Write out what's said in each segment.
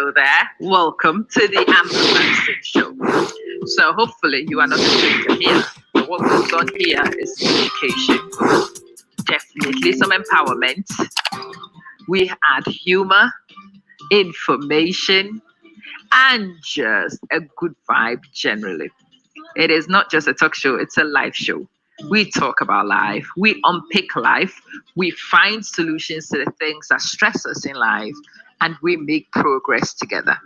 Hello there. Welcome to the Amber Show. So hopefully you are not a stranger here. But what goes on here is education, definitely some empowerment. We add humor, information, and just a good vibe generally. It is not just a talk show, it's a live show. We talk about life, we unpick life, we find solutions to the things that stress us in life, and we make progress together.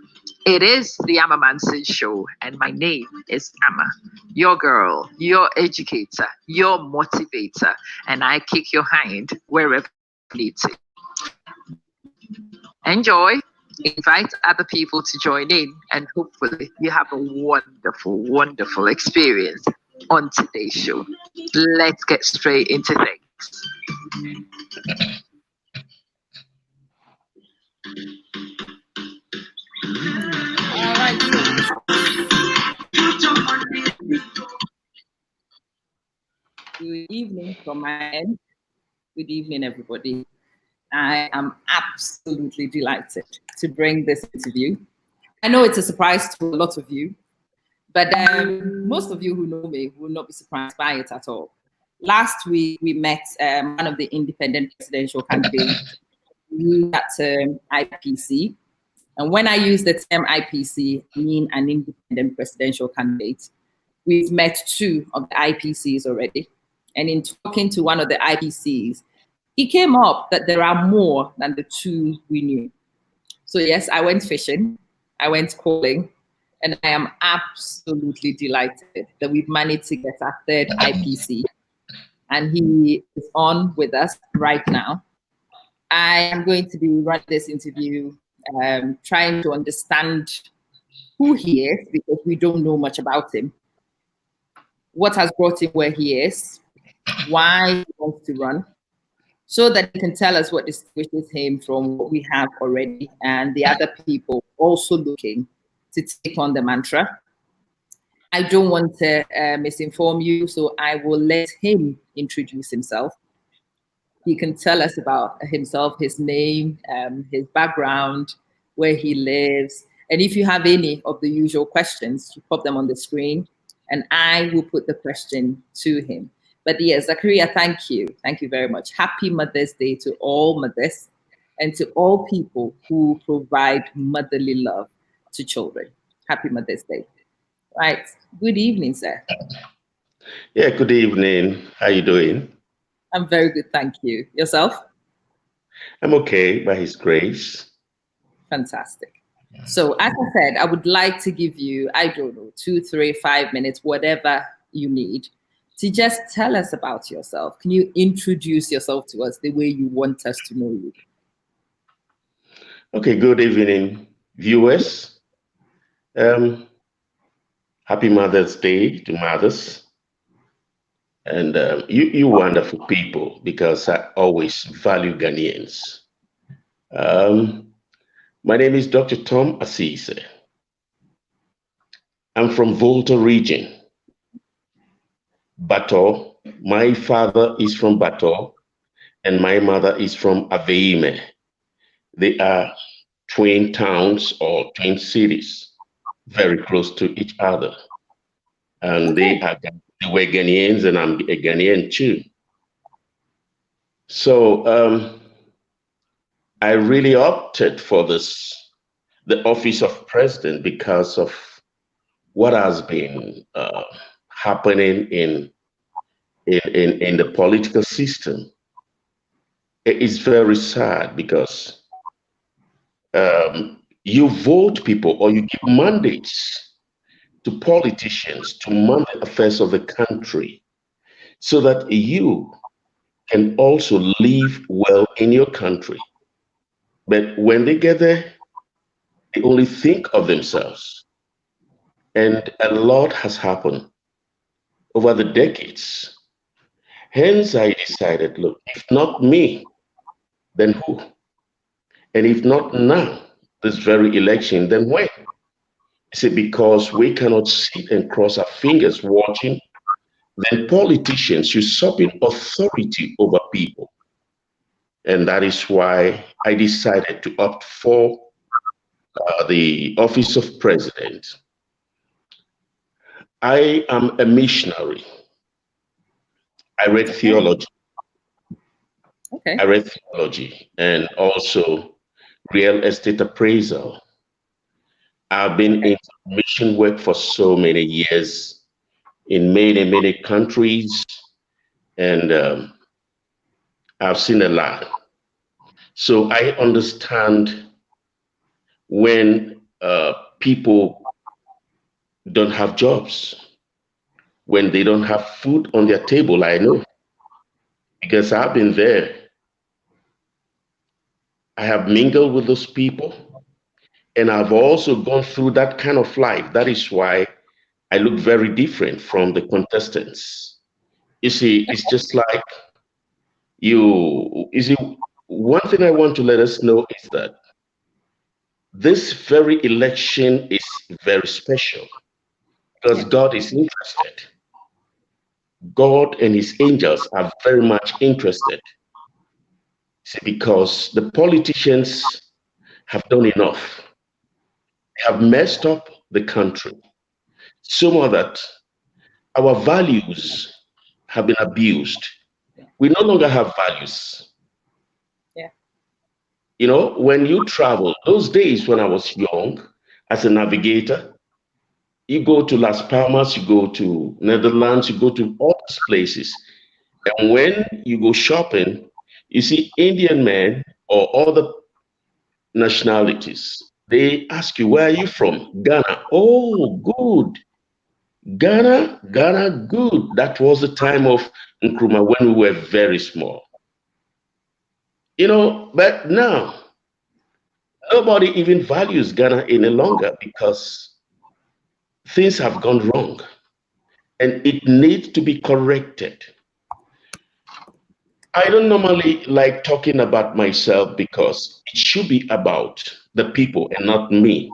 It is the Amma Manson Show, and my name is Amma, your girl, your educator, your motivator, and I kick your hind wherever you need to. Enjoy, invite other people to join in, and hopefully you have a wonderful, wonderful experience on today's show. Let's get straight into things. All right. Good evening from my end. Good evening, everybody. I am absolutely delighted to bring this interview. I know it's a surprise to a lot of you, but most of you who know me will not be surprised by it at all. Last week, we met one of the independent presidential candidates, that term IPC. And when I use the term IPC, I mean an independent presidential candidate. We've met two of the IPCs already. And in talking to one of the IPCs, it came up that there are more than the two we knew. So yes, I went fishing, I went calling, and I am absolutely delighted that we've managed to get our third IPC. And he is on with us right now. I am going to be running this interview, trying to understand who he is, because we don't know much about him. What has brought him where he is, why he wants to run, so that he can tell us what distinguishes him from what we have already and the other people also looking to take on the mantra. I don't want to misinform you, so I will let him introduce himself. He can tell us about himself, his name, his background, where he lives. And if you have any of the usual questions, you pop them on the screen and I will put the question to him. But yes, Zakaria, thank you. Thank you very much. Happy Mother's Day to all mothers and to all people who provide motherly love to children. Happy Mother's Day. Right. Good evening, sir. Yeah, good evening. How you doing? I'm very good, thank you. Yourself? I'm okay, by His grace. Fantastic. So as I said, I would like to give you, I don't know, 2, 3, 5 minutes, whatever you need, to just tell us about yourself. Can you introduce yourself to us the way you want us to know you? Okay, good evening, viewers. Happy Mother's Day to mothers. And you wonderful people, because I always value Ghanaians. My name is Dr. Tom Asisseh. I'm from Volta region, Bato. My father is from Bato, and my mother is from Aveime. They are twin towns or twin cities, very close to each other. And they were Ghanaians, and I'm a Ghanaian too. So I really opted for the office of president, because of what has been happening in the political system. It is very sad, because you vote people, or you give mandates to politicians to manage the affairs of the country, so that you can also live well in your country. But when they get there, they only think of themselves. And a lot has happened over the decades. Hence, I decided, look, if not me, then who? And if not now, this very election, then when? I said, because we cannot sit and cross our fingers watching, then politicians usurping authority over people. And that is why I decided to opt for the office of president, I am a missionary. I read theology. Okay. I read theology and also real estate appraisal. I've been in mission work for so many years in many, many countries, and I've seen a lot. So I understand when people don't have jobs, when they don't have food on their table. I know because I've been there. I have mingled with those people, and I've also gone through that kind of life. That is why I look very different from the contestants. You see, it's just like you see, one thing I want to let us know is that this very election is very special because God is interested. God and his angels are very much interested. See, because the politicians have done enough, have messed up the country so much that our values have been abused. We no longer have values. Yeah. You know, when you travel, those days when I was young as a navigator, you go to Las Palmas, you go to Netherlands, you go to all these places. And when you go shopping, you see Indian men or other nationalities. They ask you, where are you from? Ghana. Oh, good. Ghana, good. That was the time of Nkrumah when we were very small. You know, but now nobody even values Ghana any longer because things have gone wrong and it needs to be corrected. I don't normally like talking about myself because it should be about the people and not me.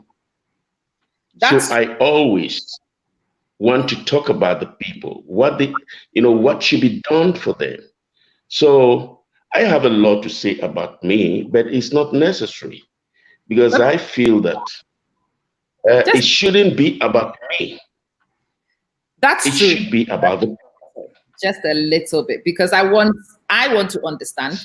So I always want to talk about the people, what they, what should be done for them. So I have a lot to say about me, but it's not necessary because I feel that it shouldn't be about me. That's it true. Should be about the just a little bit because I want to understand,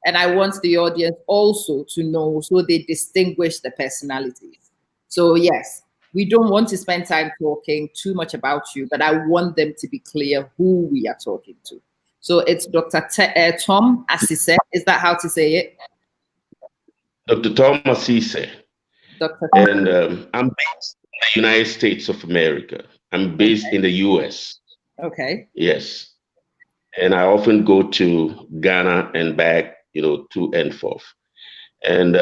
and I want the audience also to know so they distinguish the personalities. So yes, we don't want to spend time talking too much about you, but I want them to be clear who we are talking to. So it's Dr. Tom Asisseh. Is that how to say it? Dr. Tom Asisseh. Dr. And I'm based in the United States of America. I'm based in the US. Okay. Yes. And I often go to Ghana and back, to and forth. And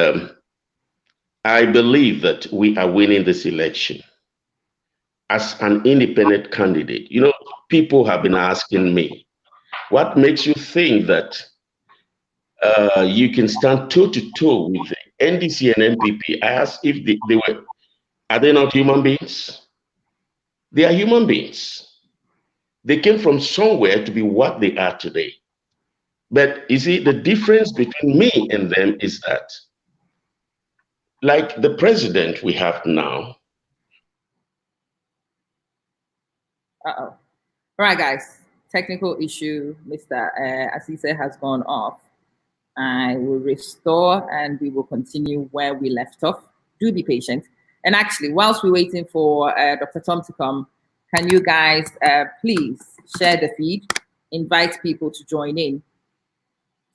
I believe that we are winning this election as an independent candidate. People have been asking me, what makes you think that you can stand toe to toe with the NDC and NPP? I asked if are they not human beings? They are human beings. They came from somewhere to be what they are today. But you see, the difference between me and them is that, like the president we have now. Uh-oh. All right, guys. Technical issue. Mr. Asisseh has gone off. I will restore and we will continue where we left off. Do be patient. And actually, whilst we're waiting for Dr. Tom to come, can you guys please share the feed, invite people to join in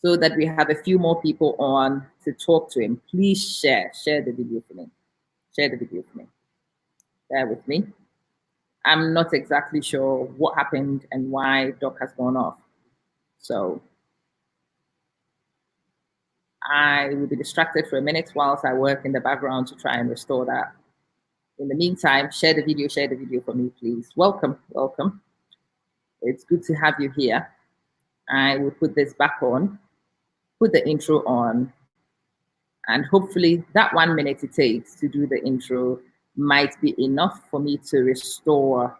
so that we have a few more people on to talk to him. Please share the video for me. Share the video for me. Bear with me. I'm not exactly sure what happened and why Doc has gone off. So I will be distracted for a minute whilst I work in the background to try and restore that. In the meantime, share the video for me, please. Welcome. It's good to have you here. I will put this back on, put the intro on, and hopefully that 1 minute it takes to do the intro might be enough for me to restore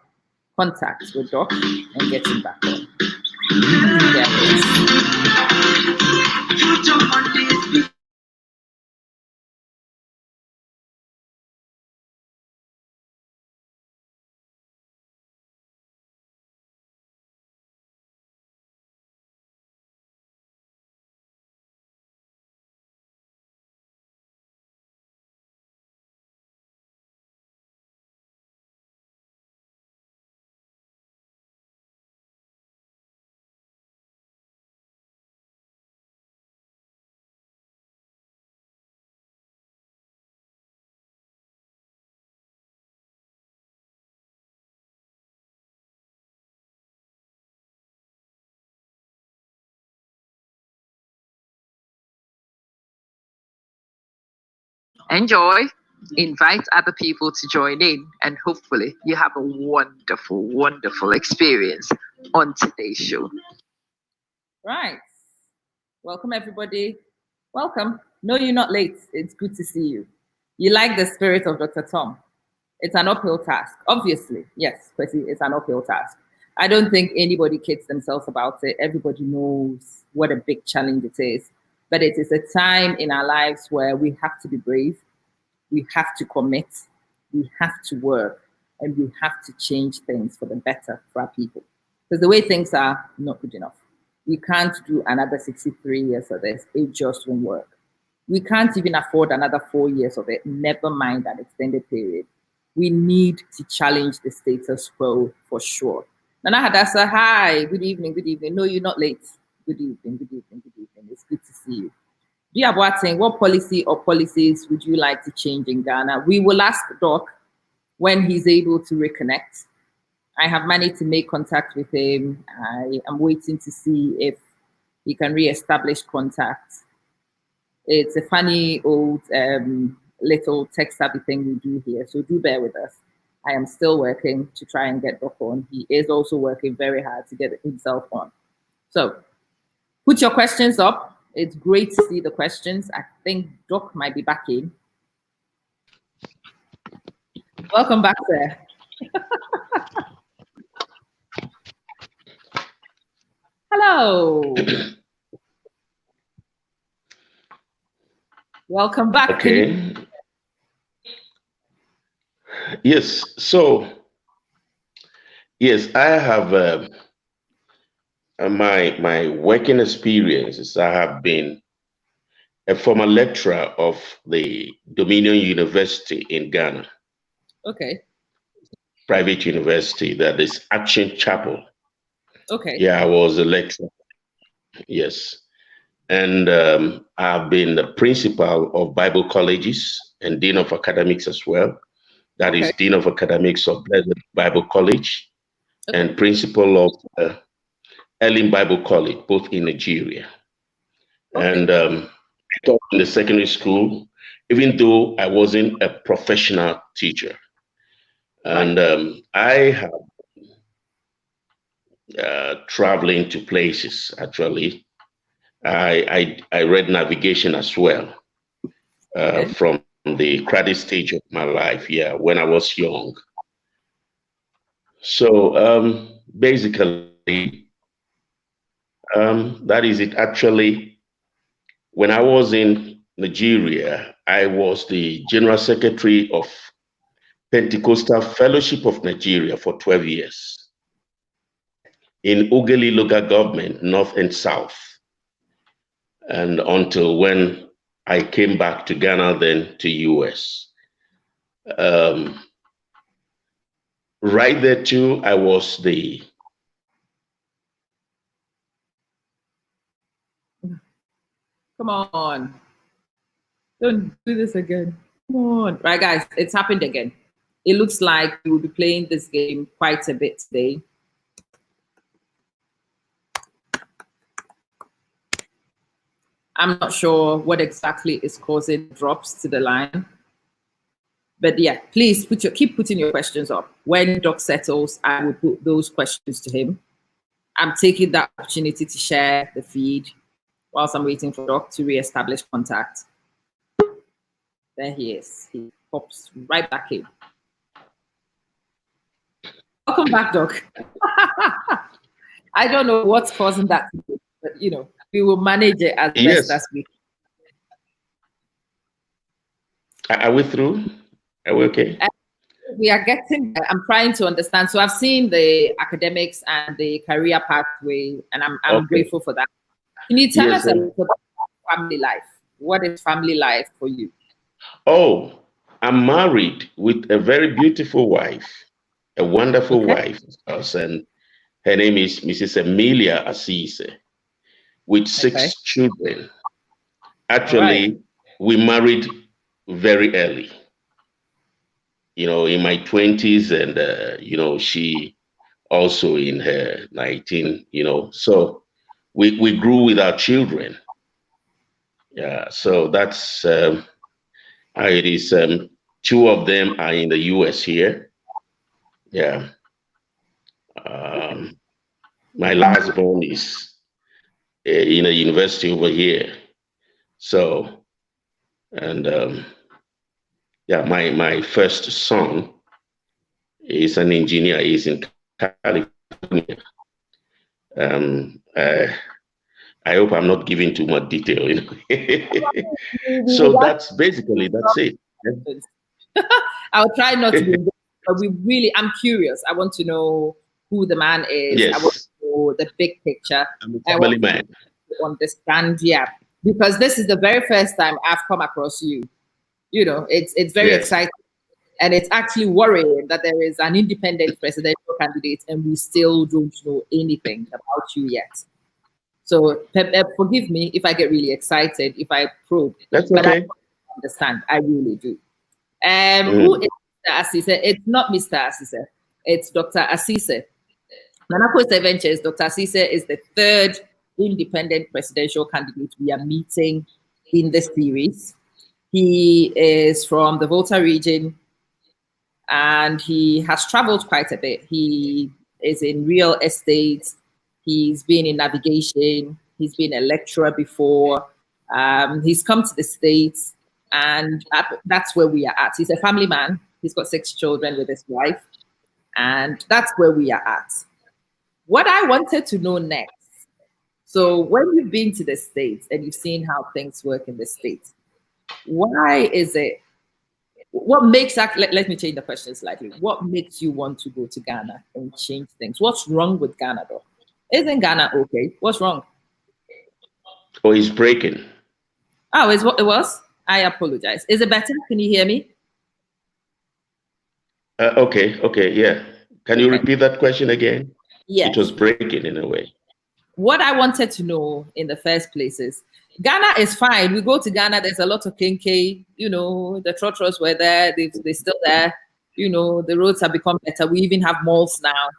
contact with Doc and get him back on. Yeah, Enjoy, invite other people to join in, and hopefully you have a wonderful, wonderful experience on today's show. Right. Welcome, everybody. Welcome. No, you're not late. It's good to see you. You like the spirit of Dr. Tom. It's an uphill task. Obviously, yes, Kwesi, it's an uphill task. I don't think anybody kids themselves about it. Everybody knows what a big challenge it is. But it is a time in our lives where we have to be brave, we have to commit, we have to work, and we have to change things for the better for our people. Because the way things are, not good enough. We can't do another 63 years of this. It just won't work. We can't even afford another 4 years of it, never mind that extended period. We need to challenge the status quo for sure. Nana Hadassah, hi, good evening, good evening. No, you're not late. Good evening, good evening, good evening. It's good to see you. Dear Boateng, what policy or policies would you like to change in Ghana? We will ask Doc when he's able to reconnect. I have managed to make contact with him. I am waiting to see if he can re-establish contact. It's a funny old little tech-savvy thing we do here, so do bear with us. I am still working to try and get Doc on. He is also working very hard to get himself on. So put your questions up. It's great to see the questions. I think Doc might be back in. Welcome back, sir. Hello. Welcome back. Okay. Yes. So, yes, I have my working experiences. I have been a former lecturer of the Dominion University in Ghana. Okay. Private university, that is Action Chapel. Okay. Yeah, I was a lecturer. Yes. And I've been the principal of Bible colleges and Dean of Academics as well. That is Dean of Academics of Blessed Bible College and principal of Elim Bible College, both in Nigeria. And I taught in the secondary school, even though I wasn't a professional teacher. And I have traveling to places, actually. I read navigation as well from the credit stage of my life, when I was young. So basically, that is it. Actually, when I was in Nigeria, I was the General Secretary of Pentecostal Fellowship of Nigeria for 12 years in Ughelli local government, North and South. And until when I came back to Ghana, then to US. Right there too, I was the... Come on. Don't do this again. Come on. Right, guys, it's happened again. It looks like we will be playing this game quite a bit today. I'm not sure what exactly is causing drops to the line. But yeah, please keep putting your questions up. When Doc settles, I will put those questions to him. I'm taking that opportunity to share the feed whilst I'm waiting for Doc to re-establish contact. There he is. He pops right back in. Welcome back, Doc. I don't know what's causing that, but we will manage it as best as we can. Are we through? Are we okay? We are getting, I'm trying to understand. So I've seen the academics and the career pathway, and I'm grateful for that. Can you tell us a little about family life? What is family life for you? Oh, I'm married with a very beautiful wife, a wonderful wife, and her name is Mrs. Emilia Asisseh, with 6 children. Actually, we married very early, in my 20s, and, she also in her 19, so we grew with our children. Yeah, so that's It is two of them are in the US here. Yeah. My last born is in a university over here. So, and yeah, my first son is an engineer. He's in California. I hope I'm not giving too much detail, you know. So that's it. I'll try not to be, but I'm curious. I want to know who the man is. Yes. I want to know the big picture. I'm a family man. To understand, yeah, because this is the very first time I've come across you. You know, it's very exciting. And it's actually worrying that there is an independent presidential candidate and we still don't know anything about you yet. So forgive me if I get really excited, if I probe. That's but okay. I understand. I really do. Who is Mr Asisseh? It's not Mr Asisseh. It's Dr. Asisseh. Nana Coastal Ventures, Dr. Asisseh is the third independent presidential candidate we are meeting in this series. He is from the Volta region and he has traveled quite a bit. He is in real estate. He's been in navigation. He's been a lecturer before. He's come to the States and that's where we are at. He's a family man. He's got 6 children with his wife and that's where we are at. What I wanted to know next, so when you've been to the States and you've seen how things work in the States, why is it, what makes, let me change the question slightly. What makes you want to go to Ghana and change things? What's wrong with Ghana though? Isn't Ghana okay? What's wrong? Oh, it's breaking. Oh, is what it was? I apologize. Is it better? Can you hear me? Okay, yeah. Can you repeat that question again? Yes. It was breaking in a way. What I wanted to know in the first place is, Ghana is fine. We go to Ghana, there's a lot of kinky, you know, the trotros were there, they're still there. You know, the roads have become better. We even have malls now.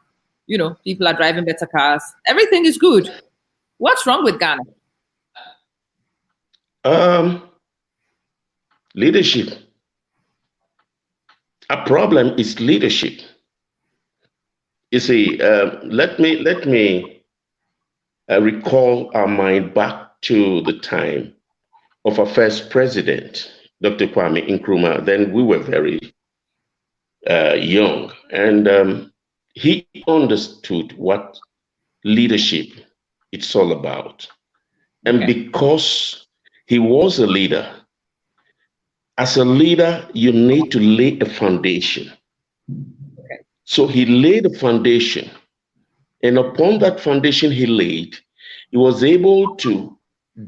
You know, people are driving better cars. Everything is good. What's wrong with Ghana? Leadership. A problem is leadership. You see, let me recall our mind back to the time of our first president, Dr. Kwame Nkrumah. Then we were very young, and he understood what leadership it's all about. And because he was a leader, as a leader, you need to lay a foundation. So he laid a foundation, and upon that foundation he laid, he was able to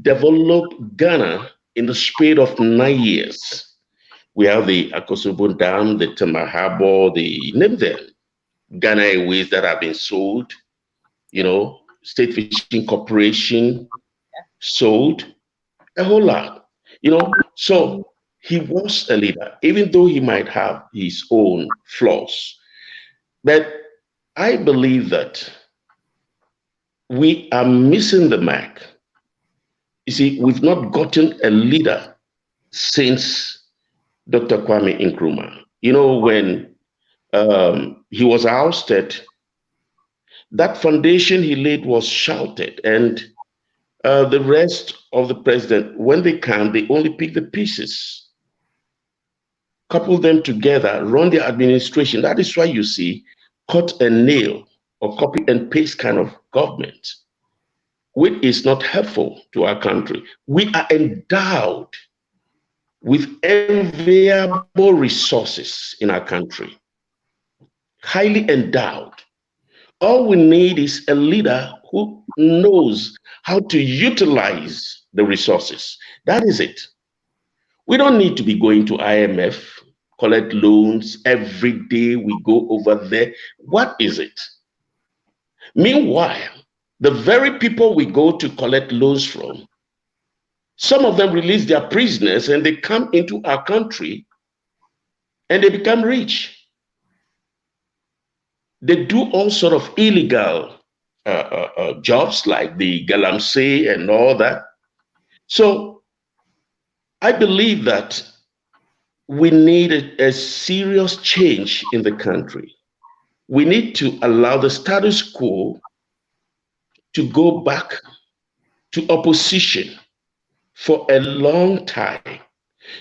develop Ghana in the span of 9 years. We have the Akosombo Dam, the Tema Harbor, the name them, Ghana Airways that have been sold, you know, State Fishing Corporation sold, a whole lot, you know. So he was a leader, even though he might have his own flaws. But I believe that we are missing the mark. You see, we've not gotten a leader since Dr. Kwame Nkrumah. You know, when he was ousted, that foundation he laid was shouted, and the rest of the president, when they come, they only pick the pieces, couple them together, run their administration. That is why you see cut and nail or copy and paste kind of government, which is not helpful to our country. We are endowed with enviable resources in our country, highly endowed. All we need is a leader who knows how to utilize the resources. That is it. We don't need to be going to IMF, collect loans every day we go over there. What is it? Meanwhile, the very people we go to collect loans from, some of them release their prisoners and they come into our country and they become rich. They do all sort of illegal jobs like the galamsey and all that. So I believe that we need a serious change in the country. We need to allow the status quo to go back to opposition for a long time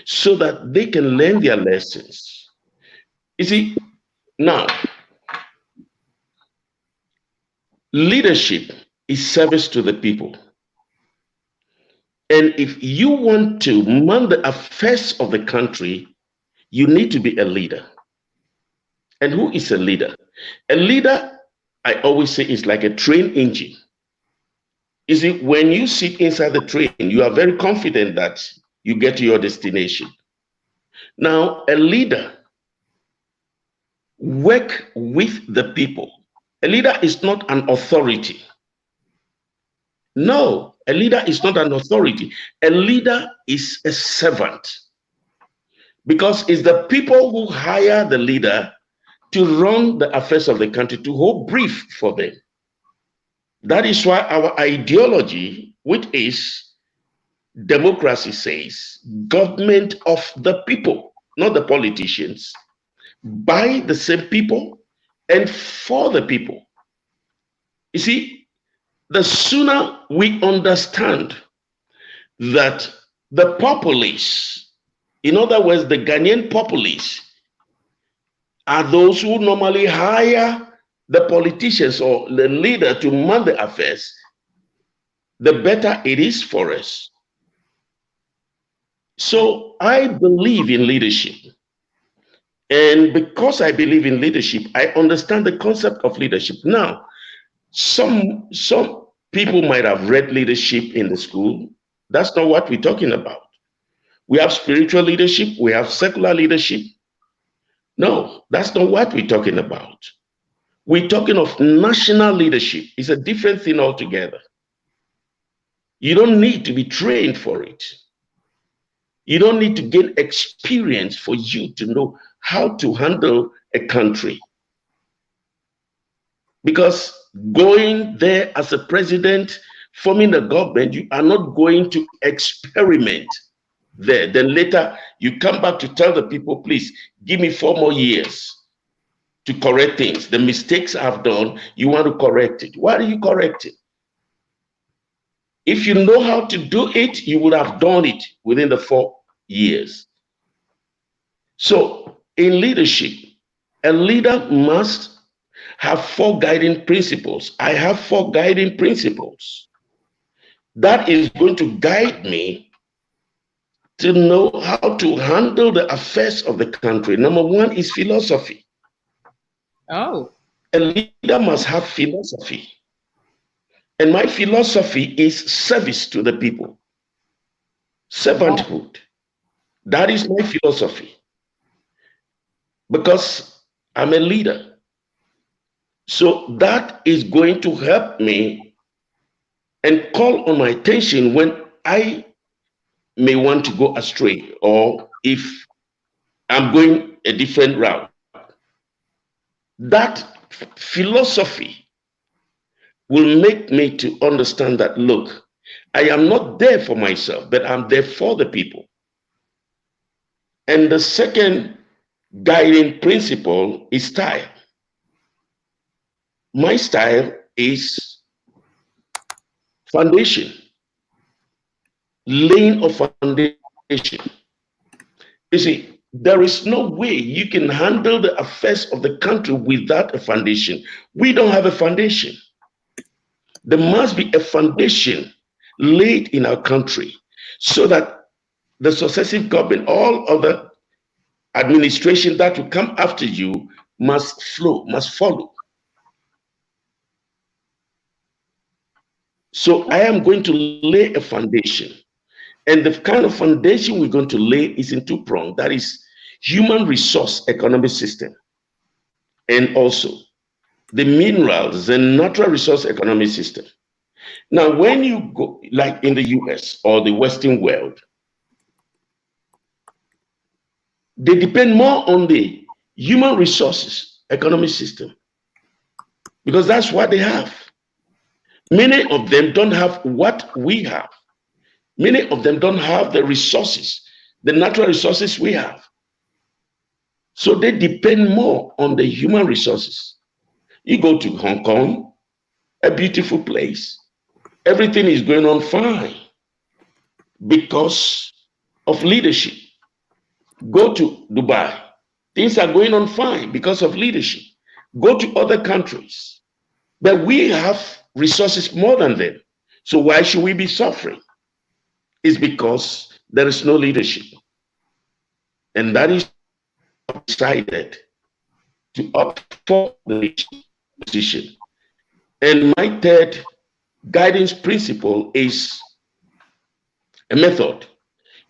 so that they can learn their lessons. You see, now, leadership is service to the people. And if you want to man the affairs of the country, you need to be a leader. And who is a leader? A leader, I always say, is like a train engine. You see, when you sit inside the train, you are very confident that you get to your destination. Now, a leader works with the people. A leader is not an authority. No, a leader is not an authority. A leader is a servant. Because it's the people who hire the leader to run the affairs of the country, to hold brief for them. That is why our ideology, which is democracy, says government of the people, not the politicians, by the same people and for the people. You see, the sooner we understand that the populace, in other words, the Ghanaian populace, are those who normally hire the politicians or the leader to man the affairs, the better it is for us. So I believe in leadership. And because I believe in leadership, I understand the concept of leadership. Now, some people might have read leadership in the school. That's not what we're talking about. We have spiritual leadership, we have secular leadership. No, that's not what we're talking about. We're talking of national leadership. It's a different thing altogether. You don't need to be trained for it. You don't need to gain experience for you to know how to handle a country. Because going there as a president, forming a government, you are not going to experiment there. Then later you come back to tell the people, please give me 4 more years to correct things. The mistakes I've done, you want to correct it. Why do you correct it? If you know how to do it, you would have done it within the 4 years. So in leadership, a leader must have 4 guiding principles. I have 4 guiding principles that is going to guide me to know how to handle the affairs of the country. Number 1 is philosophy. Oh. A leader must have philosophy. And my philosophy is service to the people. Servanthood. That is my philosophy. Because I'm a leader. So that is going to help me and call on my attention when I may want to go astray, or if I'm going a different route. That philosophy will make me to understand that, look, I am not there for myself, but I'm there for the people. And the second guiding principle is style. My style is foundation, laying of foundation. You see, there is no way you can handle the affairs of the country without a foundation. We don't have a foundation. There must be a foundation laid in our country so that the successive government, all other administration that will come after you must flow, must follow. So I am going to lay a foundation. And the kind of foundation we're going to lay is in 2 prongs. That is human resource economic system, and also the minerals and natural resource economic system. Now, when you go, like in the US or the Western world, they depend more on the human resources economic system because that's what they have. Many of them don't have what we have. Many of them don't have the resources, the natural resources we have. So they depend more on the human resources. You go to Hong Kong, a beautiful place. Everything is going on fine because of leadership. Go to Dubai. Things are going on fine because of leadership. Go to other countries. But we have resources more than them. So why should we be suffering? It's because there is no leadership. And that is decided to opt for the position. And my third guidance principle is a method.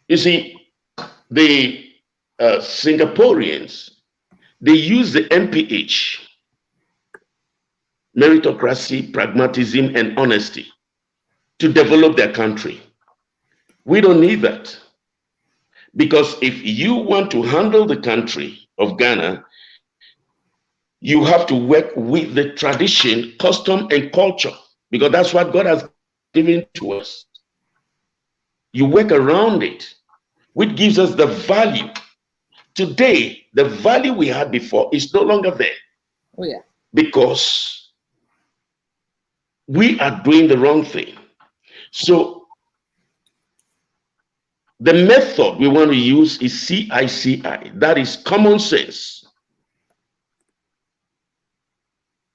You see, the Singaporeans, they use the MPH, meritocracy, pragmatism, and honesty, to develop their country. We don't need that. Because if you want to handle the country of Ghana, you have to work with the tradition, custom, and culture, because that's what God has given to us. You work around it, which gives us the value. Today, the value we had before is no longer there. Oh, yeah. Because we are doing the wrong thing. So the method we want to use is CICI. That is common sense,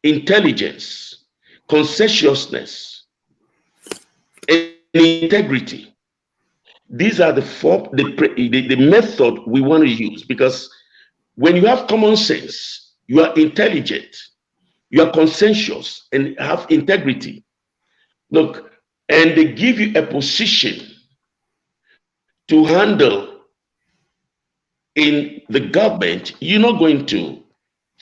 intelligence, conscientiousness, and integrity. These are the method we want to use, because when you have common sense, you are intelligent, you are conscientious, and have integrity. Look, and they give you a position to handle in the government. You're not going to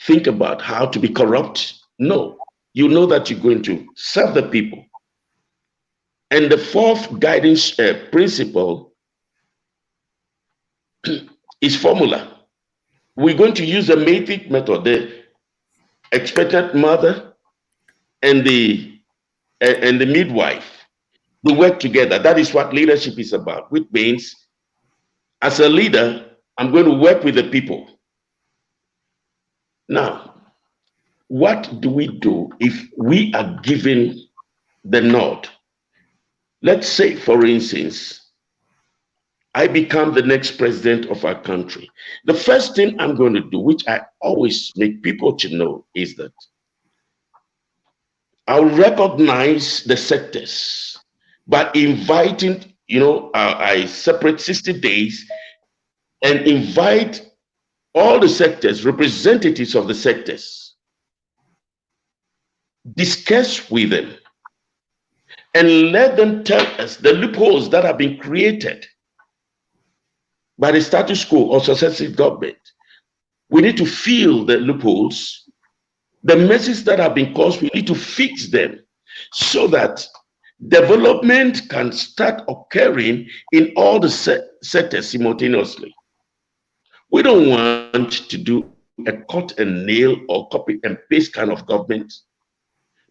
think about how to be corrupt. No, you know that you're going to serve the people. And the fourth guidance principle is formula. We're going to use the MATIC method, the expectant mother and the midwife. They work together. That is what leadership is about, which means as a leader, I'm going to work with the people. Now, what do we do if we are given the nod? Let's say, for instance, I become the next president of our country. The first thing I'm going to do, which I always make people to know, is that I'll recognize the sectors by inviting, I separate 60 days and invite all the sectors, representatives of the sectors, discuss with them, and let them tell us the loopholes that have been created by the status quo or successive government. We need to fill the loopholes, the messes that have been caused. We need to fix them so that development can start occurring in all the sectors simultaneously. We don't want to do a cut and nail or copy and paste kind of government,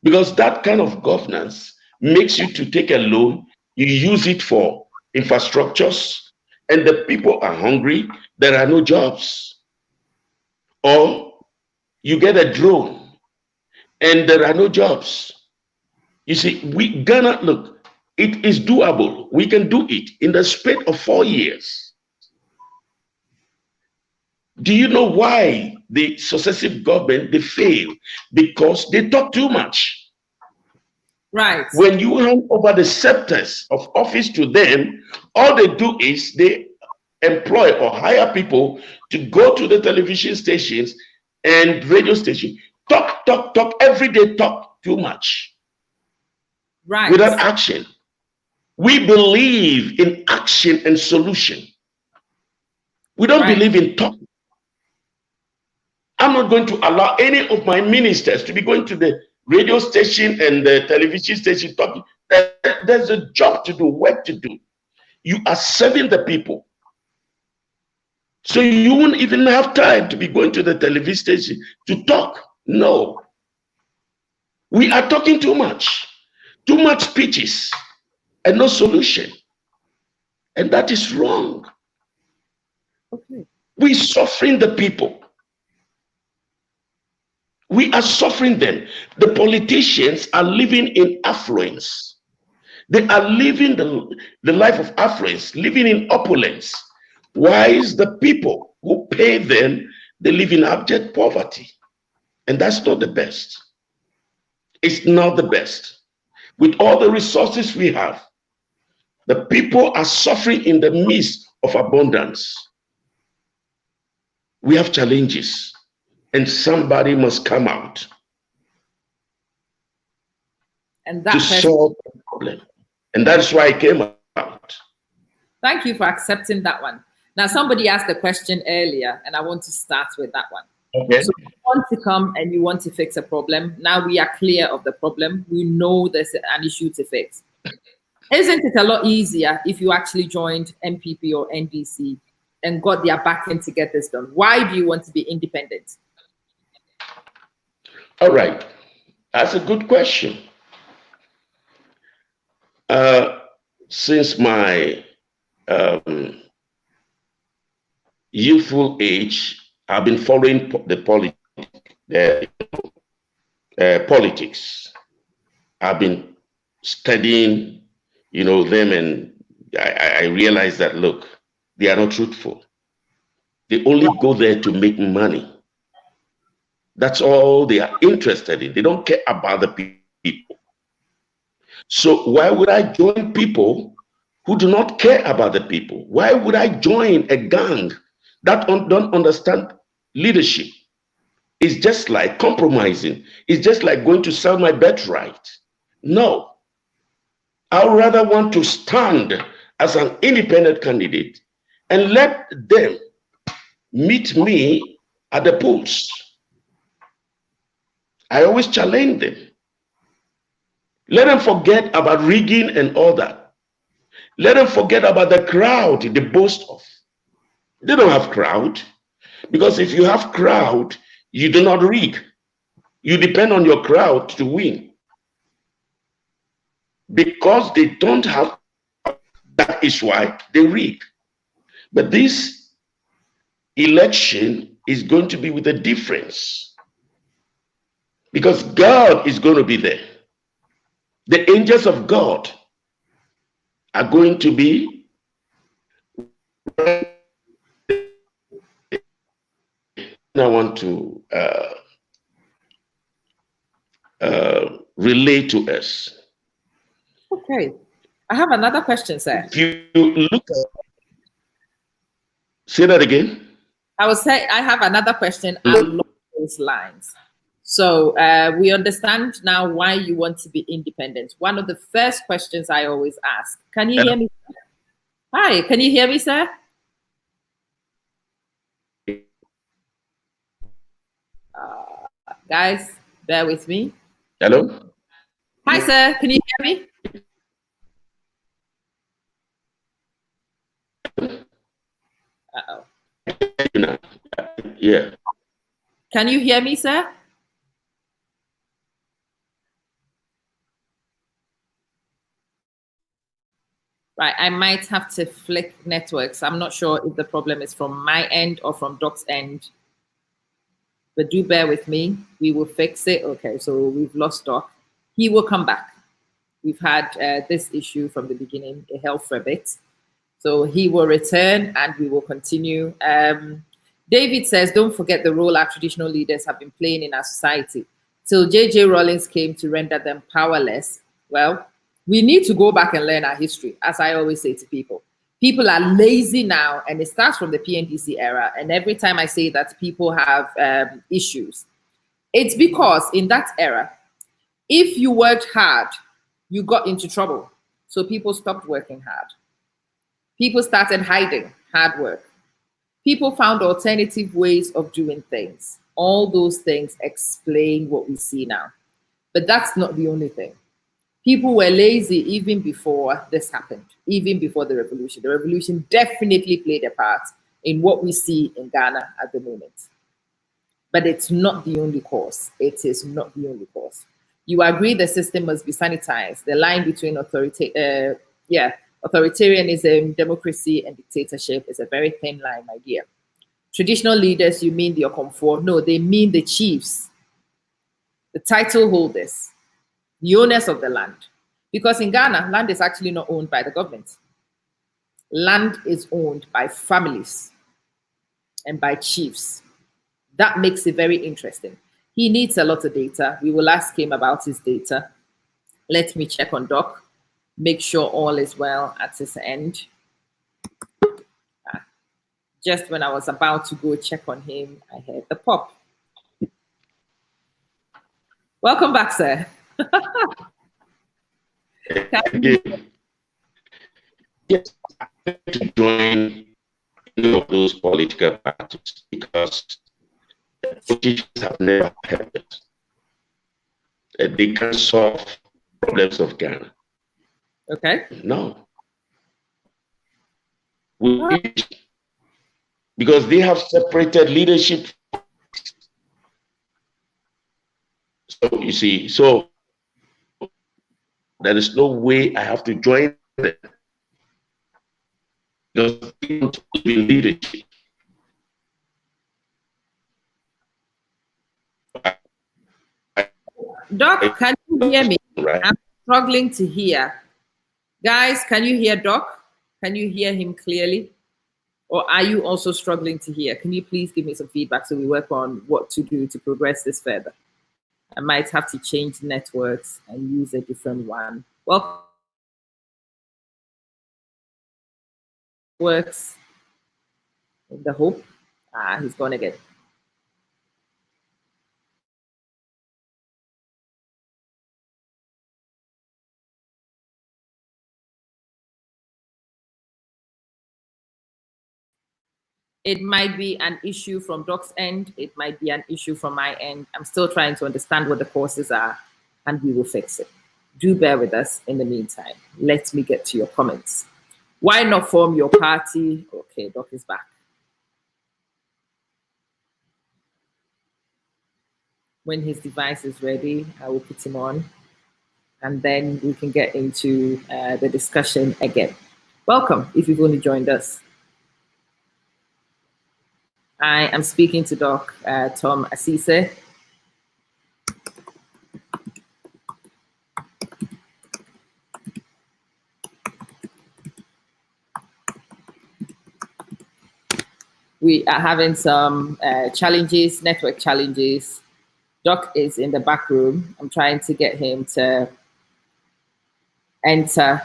because that kind of governance makes you to take a loan, you use it for infrastructures, and the people are hungry, there are no jobs. Or you get a drone and there are no jobs. You see, Ghana, look, it is doable. We can do it in the space of 4 years. Do you know why the successive government, they fail? Because they talk too much. Right. When you hand over the scepters of office to them, all they do is they employ or hire people to go to the television stations and radio stations, talk, every day, talk too much. Right. Without action. We believe in action and solution. We don't believe in talk. I'm not going to allow any of my ministers to be going to the radio station and the television station talking. There's a job to do, work to do. You are serving the people. So you won't even have time to be going to the television station to talk. No. We are talking too much speeches and no solution. And that is wrong. Okay. We're suffering the people. We are suffering them. The politicians are living in affluence. They are living the life of affluence, living in opulence. Why is the people who pay them, they live in abject poverty? And that's not the best. It's not the best. With all the resources we have, the people are suffering in the midst of abundance. We have challenges, and somebody must come out and that to solve the problem. And that's why I came out. Thank you for accepting that one. Now, somebody asked a question earlier, and I want to start with that one. Okay. So you want to come and you want to fix a problem. Now we are clear of the problem. We know there's an issue to fix. Isn't it a lot easier if you actually joined MPP or NDC and got their backing to get this done? Why do you want to be independent? All right. That's a good question. Since my youthful age, I've been following the politics. I've been studying, them, and I realized that, look, they are not truthful. They only go there to make money. That's all they are interested in. They don't care about the people. So why would I join people who do not care about the people? Why would I join a gang that don't understand leadership? It's just like compromising. It's just like going to sell my birthright. No. I would rather want to stand as an independent candidate and let them meet me at the polls. I always challenge them. Let them forget about rigging and all that. Let them forget about the crowd they boast of. They don't have crowd, because if you have crowd, you do not rig. You depend on your crowd to win. Because they don't have, that is why they rig. But this election is going to be with a difference, because God is going to be there. The angels of God are going to be I want to relate to us. Okay. I have another question, sir. If you look at, say that again. I would say I have another question along those lines. So we understand now why you want to be independent. One of the first questions I always ask, can you hear me? Hi, can you hear me, sir? Guys, bear with me. Hello? Hi, sir, can you hear me? Uh-oh. Yeah. Can you hear me, sir? Right, I might have to flick networks. I'm not sure if the problem is from my end or from Doc's end. But do bear with me. We will fix it. Okay, so we've lost Doc. He will come back. We've had this issue from the beginning. It held for a bit. So he will return and we will continue. David says, don't forget the role our traditional leaders have been playing in our society. Till J.J. Rawlings came to render them powerless. Well, we need to go back and learn our history, as I always say to people. People are lazy now, and it starts from the PNDC era. And every time I say that people have issues, it's because in that era, if you worked hard, you got into trouble. So people stopped working hard. People started hiding hard work. People found alternative ways of doing things. All those things explain what we see now. But that's not the only thing. People were lazy even before this happened, even before the revolution. The revolution definitely played a part in what we see in Ghana at the moment. But it's not the only cause. It is not the only cause. You agree the system must be sanitized. The line between authoritarianism, democracy, and dictatorship is a very thin line, my dear. Traditional leaders, you mean the Okomfo? No, they mean the chiefs. the title holders, the owners of the land. Because in Ghana, land is actually not owned by the government. Land is owned by families and by chiefs. That makes it very interesting. He needs a lot of data. We will ask him about his data. Let me check on Doc, make sure all is well at his end. Just when I was about to go check on him, I heard the pop. Welcome back, sir. Yes, I'm going to join any of those political parties because politicians have never helped us. They can solve problems of Ghana. Okay. No. Because they have separated leadership. So you see, so there is no way I have to join them. Because they don't believe in leadership. Doc, can you hear me? Right. I'm struggling to hear. Guys, can you hear Doc? Can you hear him clearly? Or are you also struggling to hear? Can you please give me some feedback so we work on what to do to progress this further? I might have to change networks and use a different one. Well, works in the hope. He's gone again. It might be an issue from Doc's end. It might be an issue from my end. I'm still trying to understand what the causes are, and we will fix it. Do bear with us in the meantime. Let me get to your comments. Why not form your party? Okay, Doc is back. When his device is ready, I will put him on, and then we can get into the discussion again. Welcome, if you've only joined us. I am speaking to Dr. Tom Asisseh. We are having some challenges, network challenges. Doc is in the back room. I'm trying to get him to enter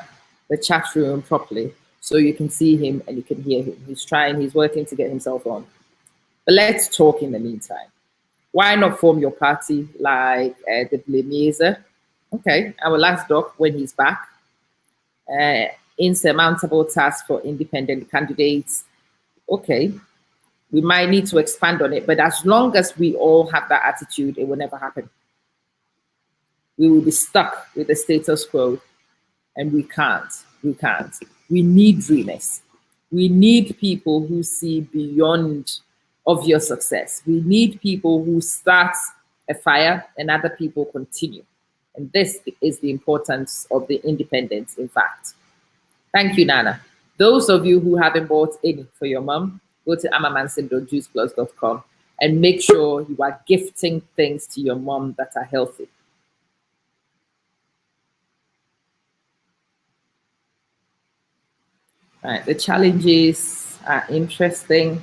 the chat room properly so you can see him and you can hear him. He's working to get himself on. But let's talk in the meantime. Why not form your party like the Blemiesa? Okay, I will ask Doc when he's back. Insurmountable task for independent candidates. Okay, we might need to expand on it, but as long as we all have that attitude, it will never happen. We will be stuck with the status quo, and we can't. We need dreamers. We need people who see beyond obvious success. We need people who start a fire and other people continue. And this is the importance of the independence, in fact. Thank you, Nana. Those of you who haven't bought any for your mom, go to amamansim.juiceplus.com and make sure you are gifting things to your mom that are healthy. All right, the challenges are interesting.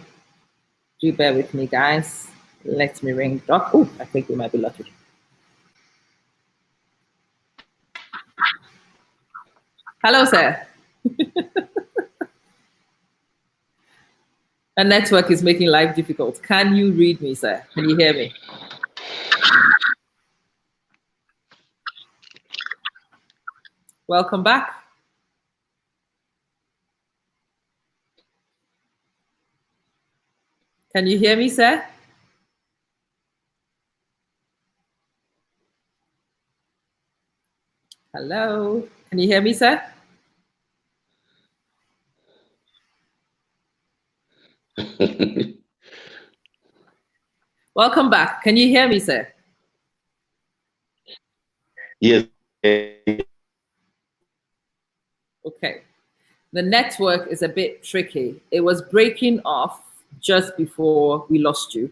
Do bear with me, guys. Let me ring Doc. Oh, I think we might be lucky. Hello, sir. The network is making life difficult. Can you read me, sir? Can you hear me? Welcome back. Can you hear me, sir? Hello. Can you hear me, sir? Welcome back. Can you hear me, sir? Yes. Okay. The network is a bit tricky. It was breaking off just before we lost you.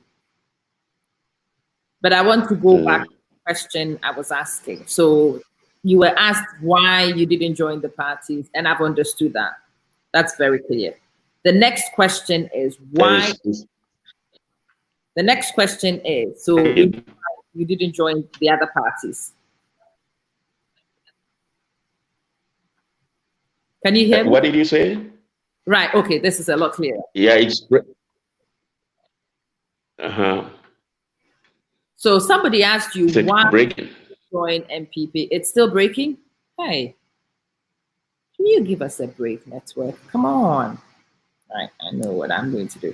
But I want to go back question I was asking. So you were asked why you didn't join the parties, and I've understood that. That's very clear. The next question is why. The next question is, so you didn't join the other parties. Can you hear me? What did you say? Right. Okay. This is a lot clearer. Yeah, it's So somebody asked you why breaking. join MPP. It's still breaking. Hey, can you give us a break, network? Come on. Right. I know what I'm going to do.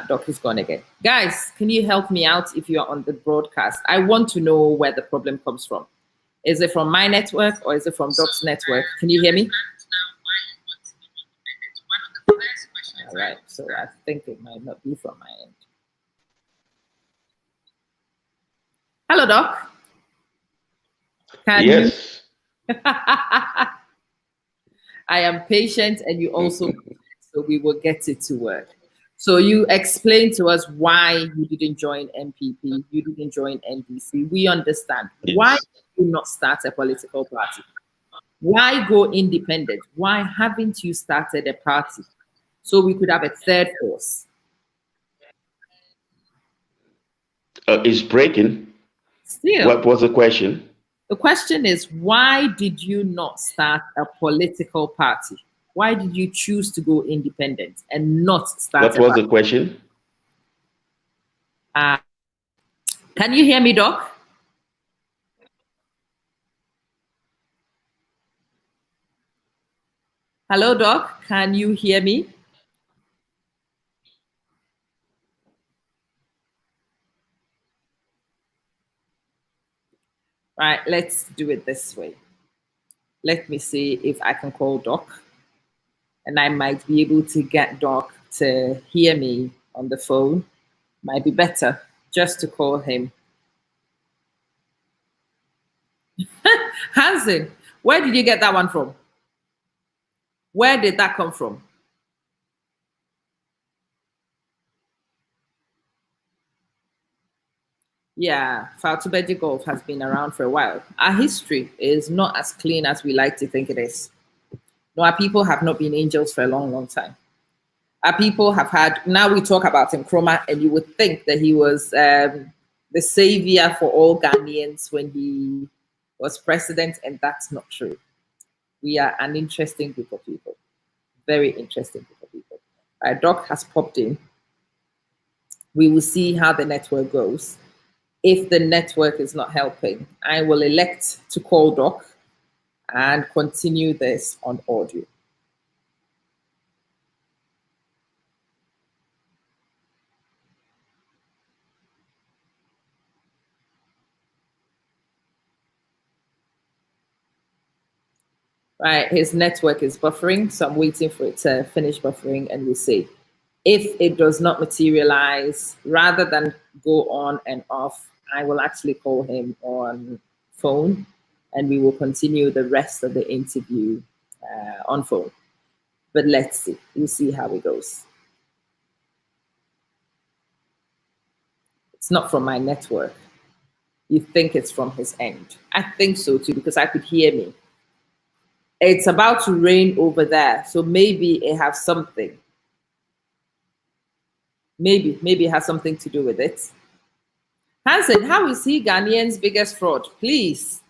Doc is gone again. Guys, can you help me out if you're on the broadcast? I want to know where the problem comes from. Is it from my network or is it from Doc's network? Can you hear me? All right, so I think it might not be from my end. Hello, Doc. Can yes. you? I am patient and you also, so we will get it to work. So you explain to us why you didn't join MPP, you didn't join NDC. We understand. Yes. Why did you not start a political party? Why go independent? Why haven't you started a party? So we could have a third force. It's breaking. Still. What was the question? The question is, why did you not start a political party? Why did you choose to go independent and not start What was the question? Can you hear me, Doc? Hello, Doc. Can you hear me? Right, let's do it this way. Let me see if I can call Doc. And I might be able to get Doc to hear me on the phone. Might be better just to call him. Hansen, where did you get that one from? Where did that come from? Yeah, Faltubeji Golf has been around for a while. Our history is not as clean as we like to think it is. No, our people have not been angels for a long, long time. Our people have had, now we talk about Nkrumah, and you would think that he was the savior for all Ghanaians when he was president, and that's not true. We are an interesting group of people. Very interesting group of people. Doc has popped in. We will see how the network goes. If the network is not helping, I will elect to call Doc and continue this on audio. Right, his network is buffering, so I'm waiting for it to finish buffering and we'll see. If it does not materialize, rather than go on and off, I will actually call him on phone and we will continue the rest of the interview on phone. But let's see, we'll see how it goes. It's not from my network. You think it's from his end. I think so too, because I could hear me. It's about to rain over there, so maybe it has something. Maybe it has something to do with it. Hansen, how is he Ghanaian's biggest fraud? Please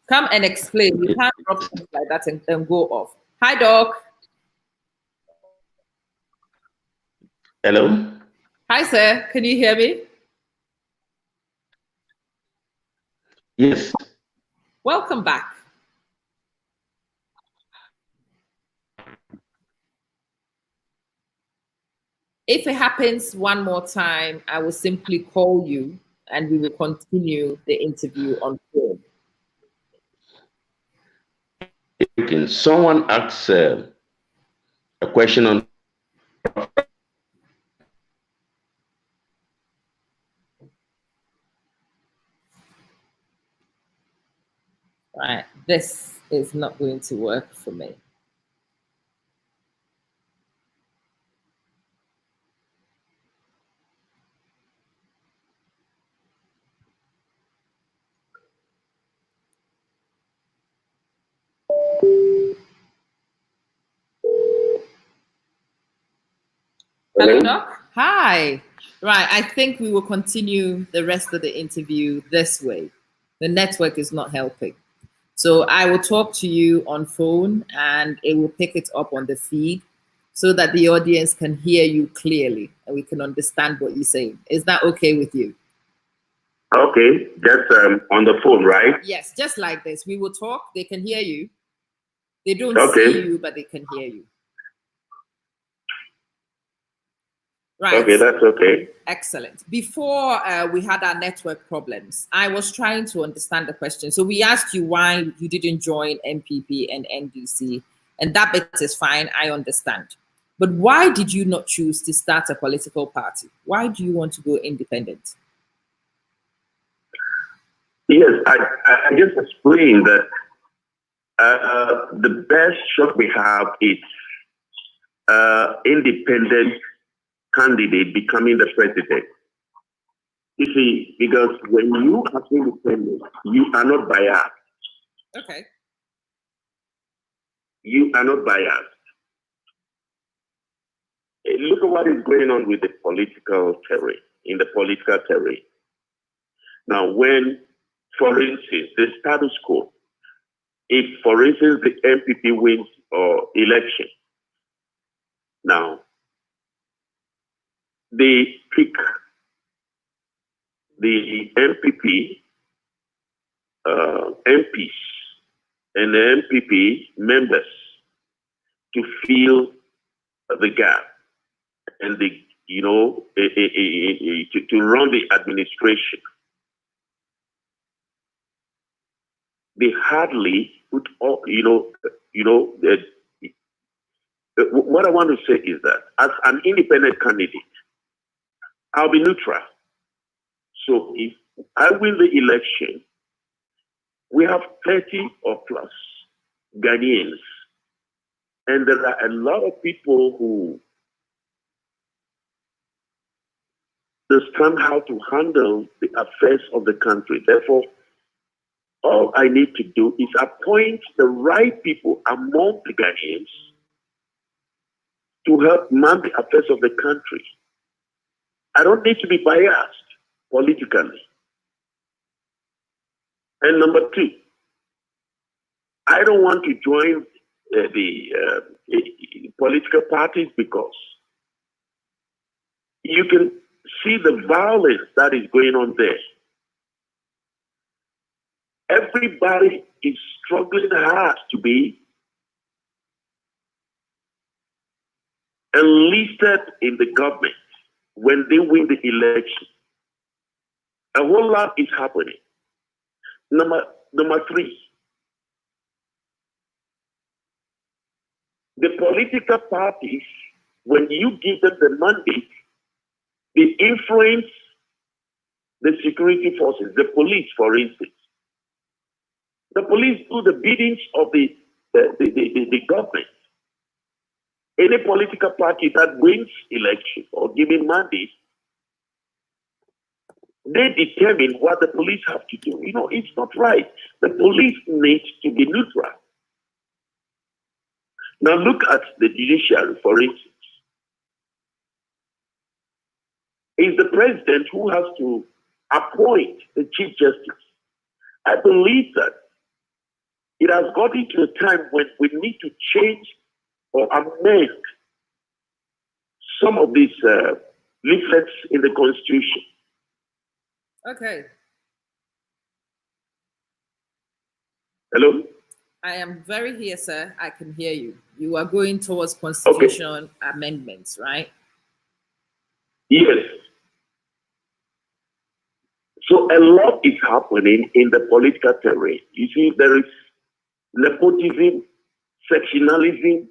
come and explain. You can't drop things like that and go off. Hi, Doc. Hello? Hi, sir. Can you hear me? Yes. Welcome back. If it happens one more time, I will simply call you and we will continue the interview on phone. Someone asked a question on. Right, this is not going to work for me. Hello, Doc. Hi. Right, I think we will continue the rest of the interview this way. The network is not helping. So I will talk to you on phone and it will pick it up on the feed so that the audience can hear you clearly and we can understand what you're saying. Is that okay with you? Okay, that's on the phone, right? Yes, just like this. We will talk, they can hear you. They don't Okay. see you, but they can hear you. Right. Okay, that's okay. Excellent. Before we had our network problems, I was trying to understand the question. So we asked you why you didn't join MPP and NDC, and that bit is fine. I understand. But why did you not choose to start a political party? Why do you want to go independent? Yes, I just explained that the best shot we have is independent candidate becoming the president. You see, because when you are independent, you are not biased. Okay. You are not biased. Look at what is going on with the political terrain, in the political terrain. Now, when, for instance, the status quo, if, for instance, the MPP wins election, now, they pick the MPP MPs and the MPP members to fill the gap and the, to run the administration. They hardly put all, what I want to say is that as an independent candidate, I'll be neutral. So if I win the election, we have 30 or plus Ghanaians. And there are a lot of people who understand how to handle the affairs of the country. Therefore, all I need to do is appoint the right people among the Ghanaians to help man the affairs of the country. I don't need to be biased politically. And number two, I don't want to join the political parties because you can see the violence that is going on there. Everybody is struggling hard to be enlisted in the government when they win the election. A whole lot is happening. Number three, the political parties, when you give them the mandate, they influence the security forces, the police, for instance. The police do the biddings of the government. Any political party that wins election or giving mandate, they determine what the police have to do. It's not right. The police needs to be neutral. Now look at the judiciary, for instance. It's the president who has to appoint the Chief Justice. I believe that it has gotten to a time when we need to change or amend some of these leaflets in the Constitution. Okay. Hello? I am very here, sir. I can hear you. You are going towards constitutional amendments, right? Yes. So a lot is happening in the political terrain. You see, there is nepotism, sectionalism,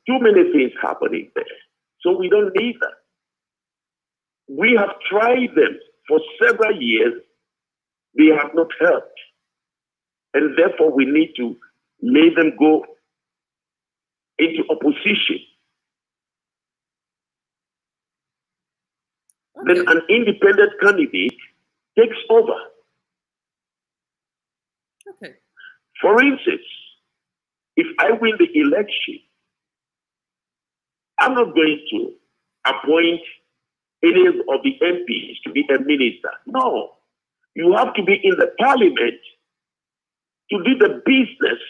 too many things happening there. So we don't need that. We have tried them for several years. They have not helped. And therefore, we need to let them go into opposition. Okay. Then an independent candidate takes over. Okay. For instance, if I win the election I'm not going to appoint any of the MPs to be a minister. No. You have to be in the parliament to do the business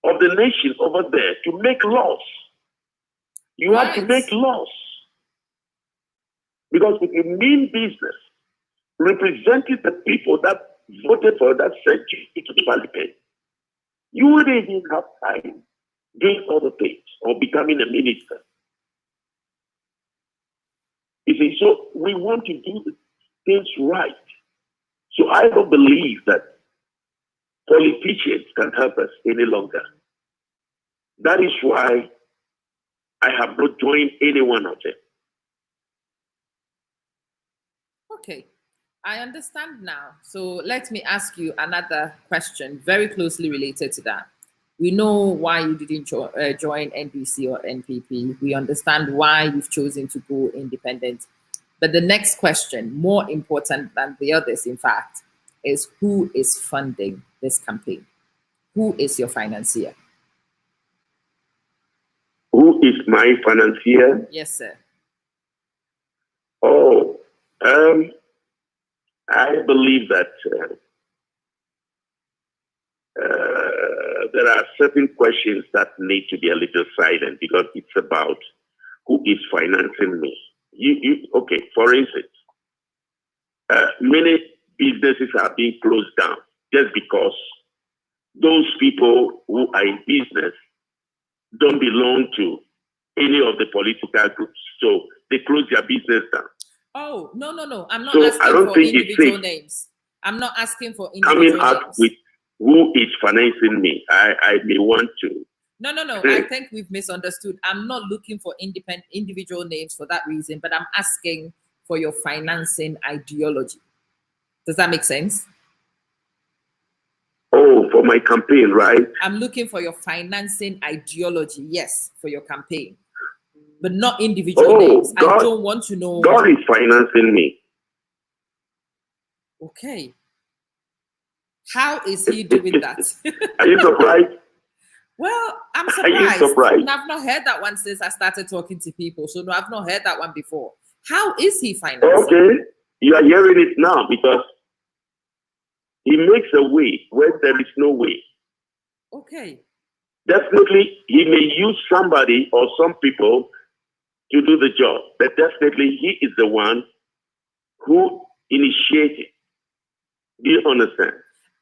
of the nation over there, to make laws. You have to make laws. Because if you mean business, representing the people that voted for that sent you to the parliament, you wouldn't even have time doing other things or becoming a minister. You see, so we want to do things right. So I don't believe that politicians can help us any longer. That is why I have not joined any one of them. Okay, I understand now. So let me ask you another question very closely related to that. We know why you didn't join NDC or NPP. We understand why you've chosen to go independent. But the next question, more important than the others, in fact, is who is funding this campaign? Who is your financier? Who is my financier? Yes, sir. Oh, I believe that there are certain questions that need to be a little silent because it's about who is financing me. Okay, for instance, many businesses are being closed down just because those people who are in business don't belong to any of the political groups. So they close their business down. Oh, no. I'm not So asking I don't for think individual it's names. I'm not asking for individual coming out names. with who is financing me. I may want to. No. I think we've misunderstood. I'm not looking for individual names for that reason, but I'm asking for your financing ideology. Does that make sense? Oh, for my campaign, right? I'm looking for your financing ideology, yes, for your campaign, but not individual names. God, I don't want to know. God is financing me. Okay. How is he doing that? Are you surprised? Well, I'm Are you surprised. surprised? I've not heard that one since I started talking to people. So no, I've not heard that one before. How is he financing? Okay, you are hearing it now because he makes a way where there is no way. Okay. Definitely, he may use somebody or some people to do the job, but definitely he is the one who initiated. Do you understand?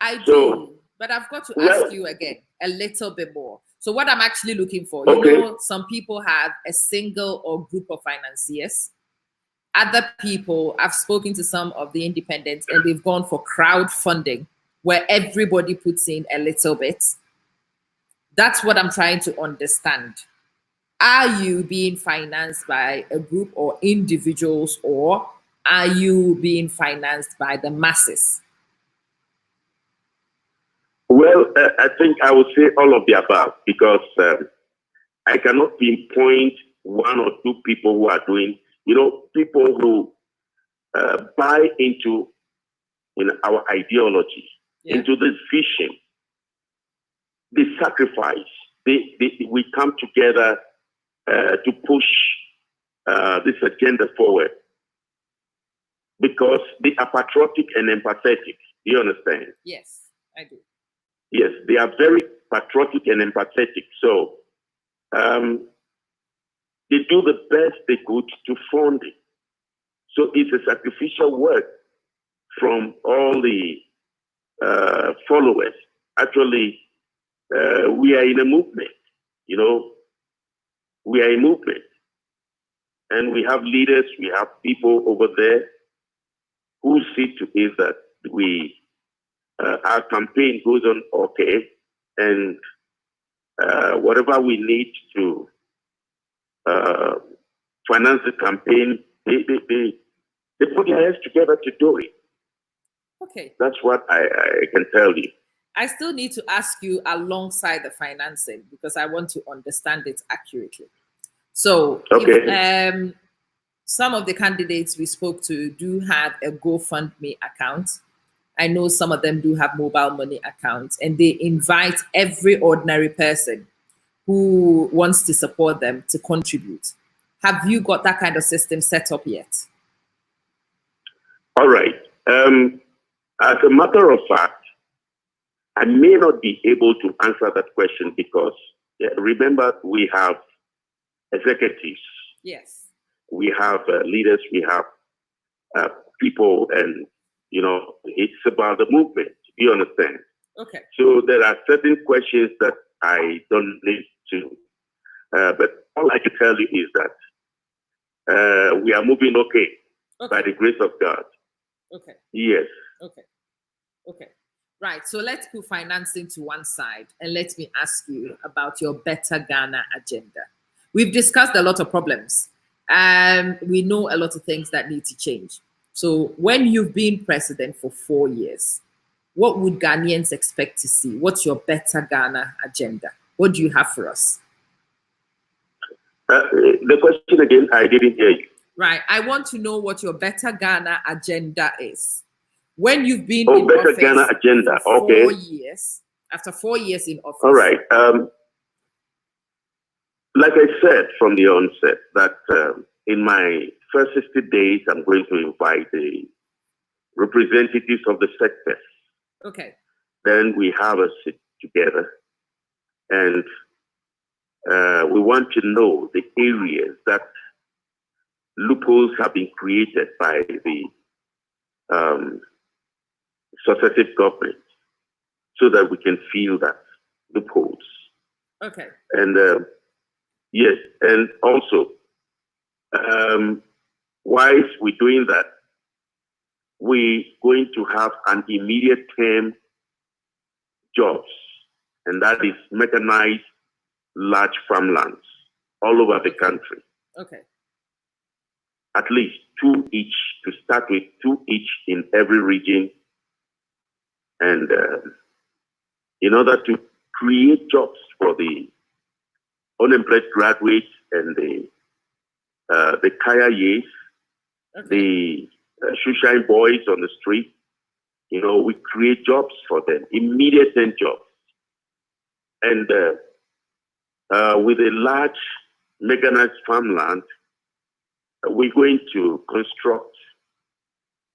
I do, but I've got to ask you again a little bit more. So what I'm actually looking for, you know, some people have a single or group of financiers. Other people, I've spoken to some of the independents and they've gone for crowdfunding where everybody puts in a little bit. That's what I'm trying to understand. Are you being financed by a group or individuals, or are you being financed by the masses? Well, I think I would say all of the above because I cannot pinpoint one or two people who are doing, people who buy into our ideology, into this vision. They sacrifice. We come together to push this agenda forward because they are patriotic and empathetic. Do you understand? Yes, I do. Yes, they are very patriotic and empathetic. So they do the best they could to fund it. So it's a sacrificial work from all the followers. Actually, we are in a movement, we are a movement. And we have leaders, we have people over there who see to it that our campaign goes on okay, and whatever we need to finance the campaign, they put their heads together to do it. Okay. That's what I can tell you. I still need to ask you alongside the financing because I want to understand it accurately. So if, some of the candidates we spoke to do have a GoFundMe account. I know some of them do have mobile money accounts, and they invite every ordinary person who wants to support them to contribute. Have you got that kind of system set up yet? All right. As a matter of fact, I may not be able to answer that question because remember, we have executives. Yes. We have leaders. We have people, and it's about the movement. You understand? Okay. So there are certain questions that I don't need to. But all I can tell you is that we are moving okay by the grace of God. Okay. Yes. Okay. Okay. Right. So let's put financing to one side and let me ask you about your Better Ghana agenda. We've discussed a lot of problems and we know a lot of things that need to change. So when you've been president for 4 years, what would Ghanaians expect to see? What's your Better Ghana agenda? What do you have for us? The question again, I didn't hear you. Right. I want to know what your Better Ghana agenda is. When you've been in Better office Ghana agenda. for Okay. 4 years, after 4 years in office. All right. Like I said from the onset, that in my first 60 days, I'm going to invite the representatives of the sectors. Okay. Then we have a sit together, and we want to know the areas that loopholes have been created by the successive government, so that we can fill that loopholes. Okay. And yes, and also, whilst we're doing that, we're going to have an immediate term jobs, and that is mechanized large farmlands all over the country. Okay. At least 2 each, to start with, 2 each in every region. And in order to create jobs for the unemployed graduates and the kaya years, Okay. the shoeshine boys on the street, we create jobs for them, immediate jobs. And with a large mechanized farmland, we're going to construct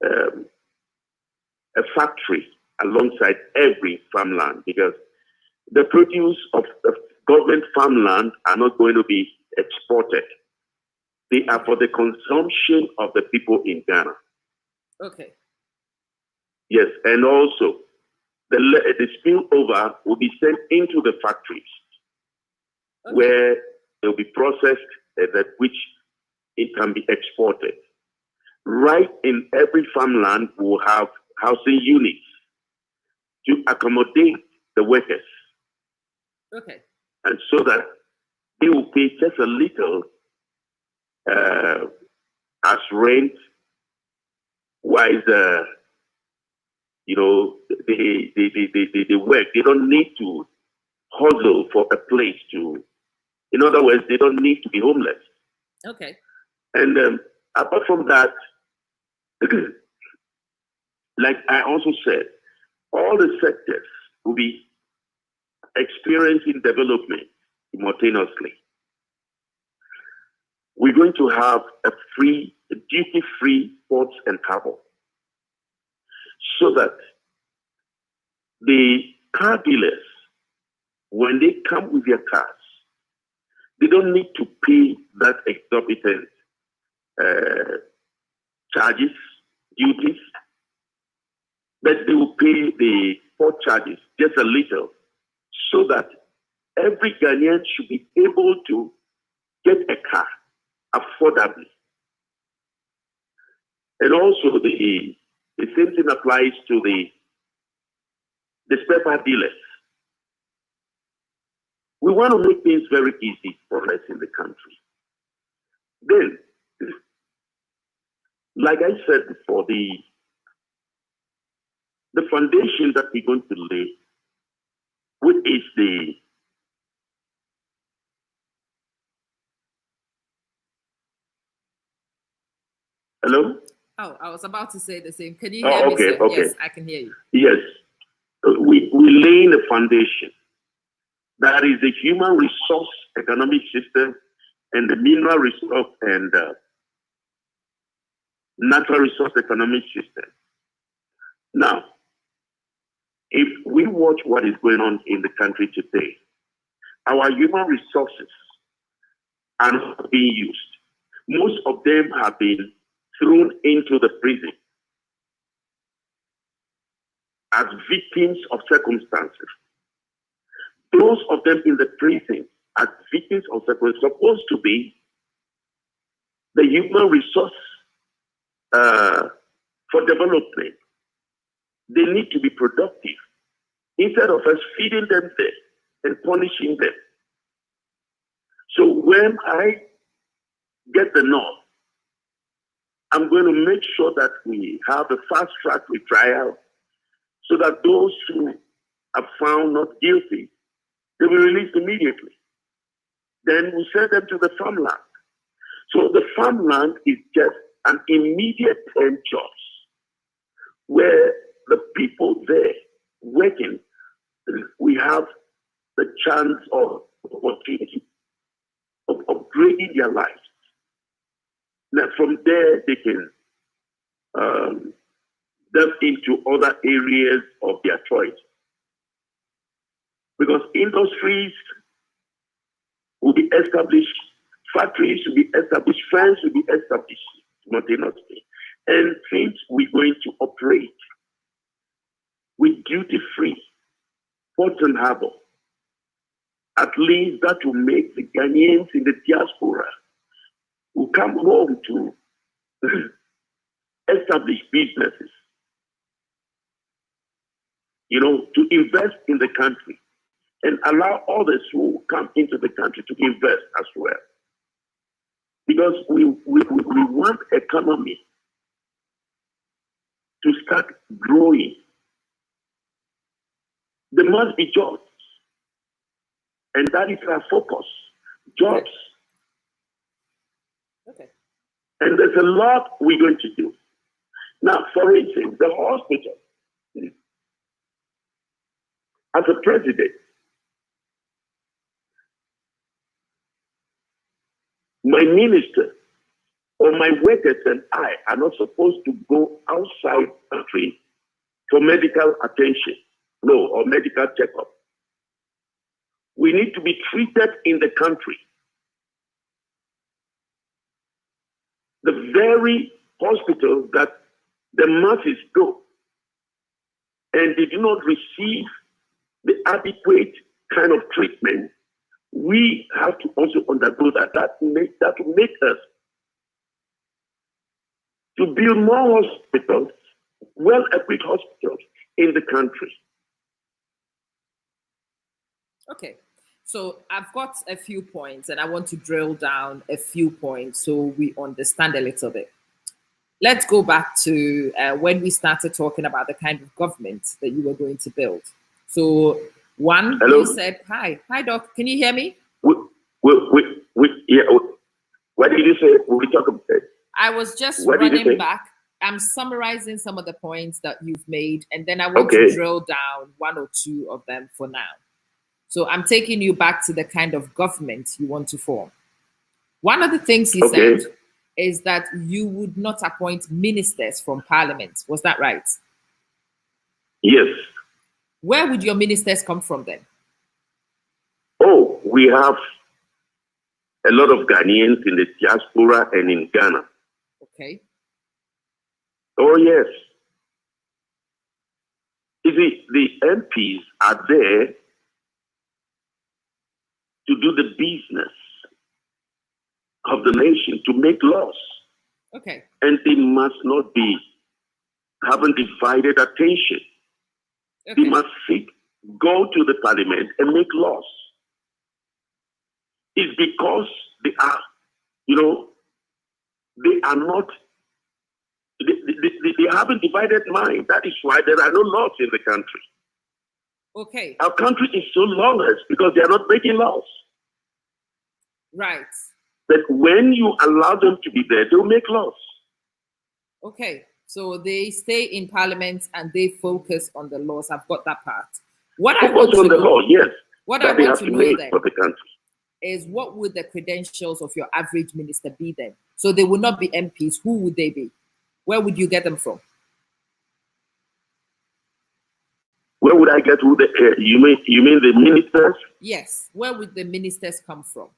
a factory alongside every farmland, because the produce of government farmland are not going to be exported. They are for the consumption of the people in Ghana. Okay. Yes, and also the spillover will be sent into the factories, okay, where they'll be processed, that which it can be exported. Right in every farmland, we'll have housing units to accommodate the workers. Okay. And so that they will pay just a little as rent, while they work. They don't need to hustle for a place to. In other words, they don't need to be homeless. Okay. And apart from that, like I also said, all the sectors will be experiencing development simultaneously. We're going to have a duty-free ports and harbor, so that the car dealers, when they come with their cars, they don't need to pay that exorbitant charges, duties, but they will pay the port charges just a little, so that every Ghanaian should be able to get a car affordably. And also the same thing applies to the spare part dealers. We want to make things very easy for us in the country. Then, like I said before, the foundation that we're going to lay, which is the hello? Oh, I was about to say the same. Can you hear me, sir? Okay. Yes, I can hear you. Yes. We're laying the foundation That is the human resource economic system and the mineral resource and natural resource economic system. Now, if we watch what is going on in the country today, our human resources are not being used. Most of them have been thrown into the prison as victims of circumstances. Those of them in the prison as victims of circumstances supposed to be the human resource for development. They need to be productive instead of us feeding them there and punishing them. So when I get the nod, I'm going to make sure that we have a fast track retrial so that those who are found not guilty, they will be released immediately. Then we send them to the farmland. So the farmland is just an immediate term jobs where the people there working, we have the chance of opportunity of upgrading their lives. Now from there, they can delve into other areas of their choice. Because industries will be established, factories will be established, firms will be established simultaneously, and things we're going to operate with duty-free ports and harbor. At least that will make the Ghanaians in the diaspora who come home to establish businesses, to invest in the country and allow others who come into the country to invest as well. Because we want economy to start growing. There must be jobs. And that is our focus, jobs. Okay. And there's a lot we're going to do. Now, for instance, the hospital. As a president, my minister or my workers and I are not supposed to go outside the country for medical attention, or medical checkup. We need to be treated in the country. The very hospital that the masses go and they do not receive the adequate kind of treatment, we have to also undergo that. That will make us to build more hospitals, well-equipped hospitals in the country. Okay, so I've got a few points and I want to drill down a few points so we understand a little bit. Let's go back to when we started talking about the kind of government that you were going to build. So one, hello? You said, hi, Doc, can you hear me? Yeah. What did you say? We talk about it. I was just running back. I'm summarizing some of the points that you've made, and then I want to drill down one or two of them for now. So I'm taking you back to the kind of government you want to form. One of the things you said is that you would not appoint ministers from parliament. Was that right? Yes. Where would your ministers come from then? Oh, we have a lot of Ghanaians in the diaspora and in Ghana. Okay. Oh, yes. You see, the MPs are there to do the business of the nation, to make laws. Okay. And they must not be having divided attention. Okay. They must go to the parliament and make laws. It's because they are, they are not, they haven't divided mind. That is why there are no laws in the country. Okay. Our country is so lawless because they are not making laws. Right. But when you allow them to be there, they'll make laws. Okay. So they stay in parliament and they focus on the laws. I've got that part. What I want on the law, yes. What that I they want have to to know make then for the country. is, what would the credentials of your average minister be then? So they would not be MPs. Who would they be? Where would you get them from? Where would I get who the you mean the ministers? Yes. Where would the ministers come from?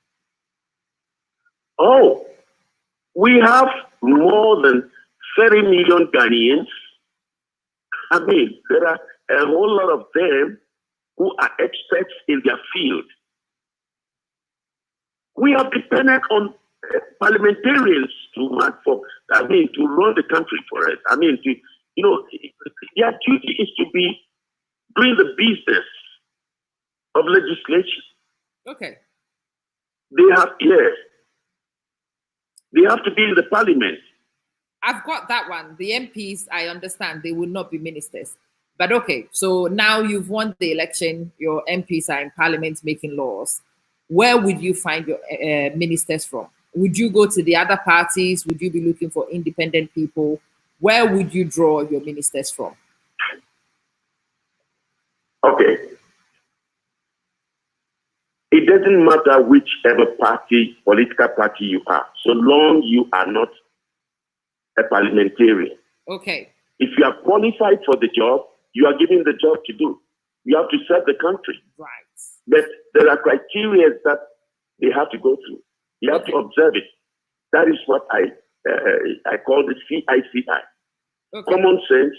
Oh, we have more than 30 million Ghanaians. I mean, there are a whole lot of them who are experts in their field. We are dependent on parliamentarians to run the country for us. I mean, their duty is to be doing the business of legislation. Okay. They have to be in the parliament. I've got that one. The MPs, I understand, they will not be ministers. But okay, so now you've won the election, your MPs are in parliament making laws. Where would you find your ministers from? Would you go to the other parties? Would you be looking for independent people? Where would you draw your ministers from? Okay. It doesn't matter whichever political party you are, so long you are not a parliamentarian. Okay. If you are qualified for the job, you are given the job to do. You have to serve the country. Right. But there are criteria that they have to go through. You have to observe it. That is what I call the CICI. Okay. Common sense,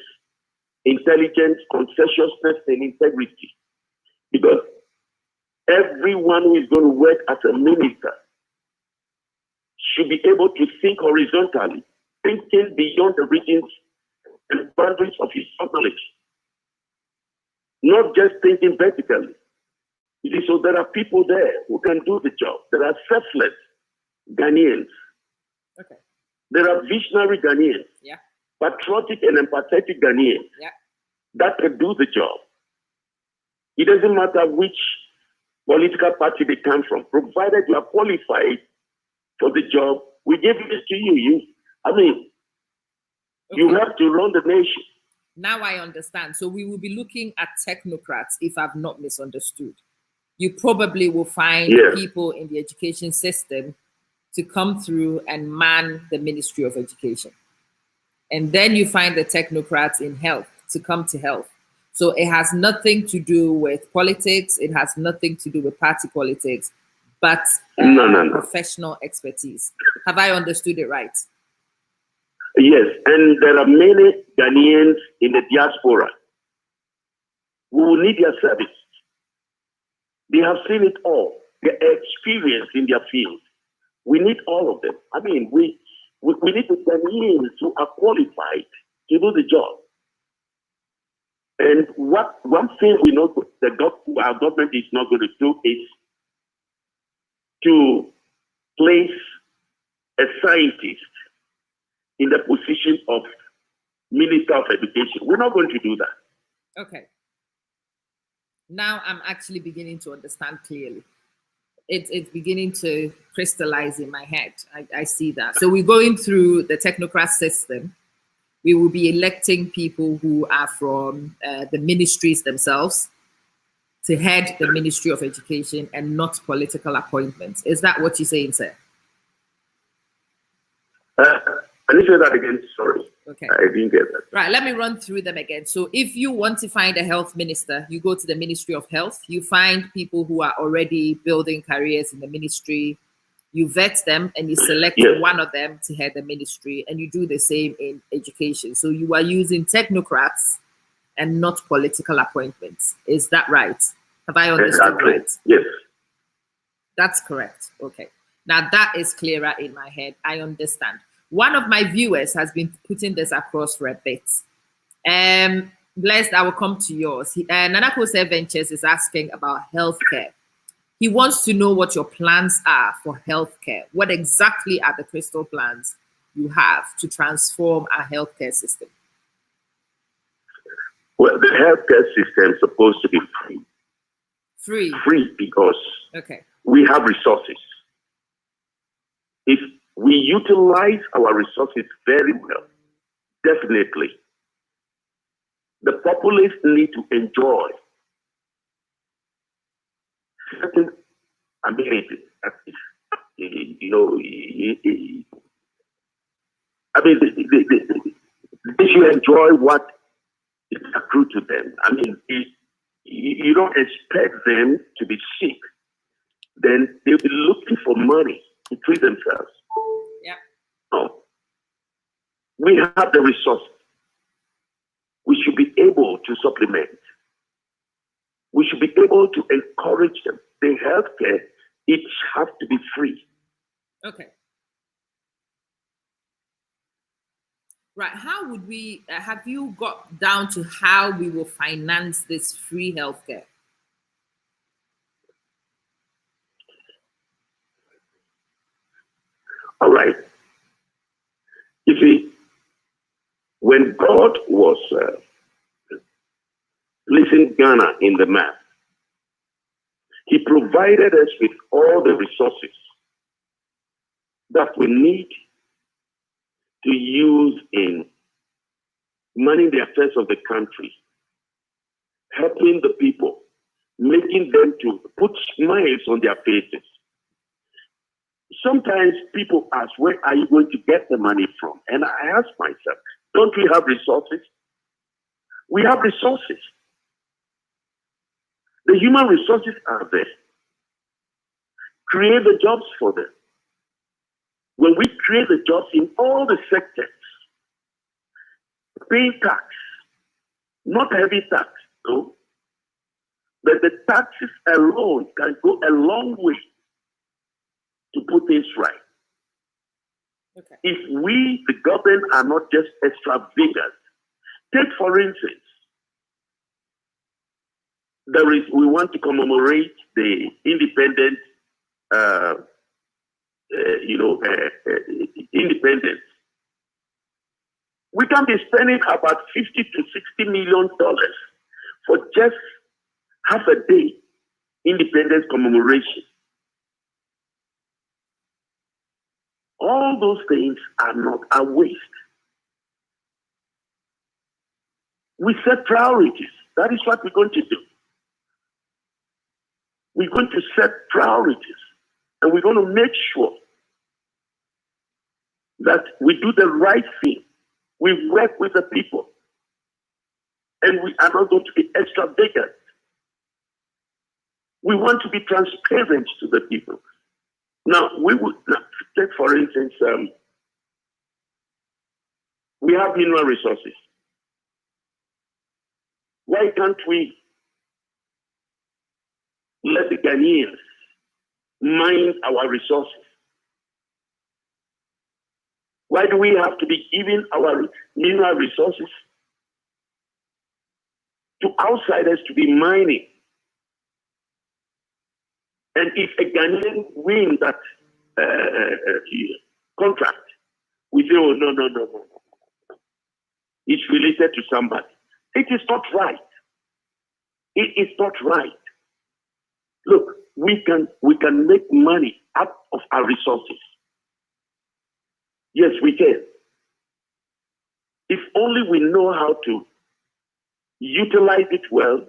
intelligence, conscientiousness, and integrity. Because everyone who is going to work as a minister should be able to think horizontally, thinking beyond the regions and boundaries of his knowledge, not just thinking vertically. So there are people there who can do the job. There are selfless Ghanaians. Okay. There are visionary Ghanaians. Yeah. Patriotic and empathetic Ghanaians. Yeah. That can do the job. It doesn't matter which political party they come from, provided you are qualified for the job, we give it to you. You have to run the nation. Now I understand. So we will be looking at technocrats, if I've not misunderstood. You probably will find people in the education system to come through and man the Ministry of Education. And then you find the technocrats in health to come to health. So it has nothing to do with politics. It has nothing to do with party politics, but No. professional expertise. Have I understood it right? Yes, and there are many Ghanaians in the diaspora who will need their service. They have seen it all. They're experienced in their field. We need all of them. We need the Ghanaians who are qualified to do the job. And one thing we know our government is not going to do is to place a scientist in the position of Minister of Education. We're not going to do that. Okay. Now I'm actually beginning to understand clearly. It's beginning to crystallize in my head. I see that. So we're going through the technocrat system. We will be electing people who are from the ministries themselves to head the Ministry of Education and not political appointments. Is that what you're saying, sir? Can you say that again? Sorry. Okay. I didn't get that. Right, let me run through them again. So if you want to find a health minister, you go to the Ministry of Health. You find people who are already building careers in the ministry. You vet them and you select one of them to head the ministry, and you do the same in education. So you are using technocrats and not political appointments. Is that right? Have I understood right? Yes. That's correct. Okay. Now that is clearer in my head. I understand. One of my viewers has been putting this across for a bit. Blessed, I will come to yours. Nana Kose Ventures is asking about healthcare. He wants to know what your plans are for healthcare. What exactly are the crystal plans you have to transform our healthcare system? Well, the healthcare system is supposed to be free. Free? Free because we have resources. If we utilize our resources very well, definitely, the populace need to enjoy certain amenities. You know, I mean, they should enjoy what is accrued to them. I mean, you don't expect them to be sick. Then they'll be looking for money to treat themselves. Yeah. No. We have the resources. We should be able to supplement. We should be able to encourage them. The healthcare, it has to be free. Okay. Right. How would we, have you got down to how we will finance this free healthcare? All right. You see, when God was placing Ghana in the map, He provided us with all the resources that we need to use in managing the affairs of the country, helping the people, making them to put smiles on their faces. Sometimes people ask, where are you going to get the money from? And I ask myself, don't we have resources? We have resources. The human resources are there. Create the jobs for them. When we create the jobs in all the sectors, paying tax, not heavy tax, no, but the taxes alone can go a long way to put things right. Okay. If we, the government, are not just extravagant, take for instance, we want to commemorate the independence, independence. We can be spending about $50 to $60 million for just half a day independence commemoration. All those things are not a waste. We set priorities. That is what we're going to do. We're going to set priorities, and we're going to make sure that we do the right thing. We work with the people, and we are not going to be extravagant. We want to be transparent to the people. Now, we would take, for instance, we have mineral resources. Why can't we let the Ghanaians mine our resources? Why do we have to be giving our mineral resources to outsiders to be mining? And if a Ghanaian wins that contract, we say, oh, no. It's related to somebody. It is not right. It is not right. Look, we can make money out of our resources. Yes, we can. If only we know how to utilize it well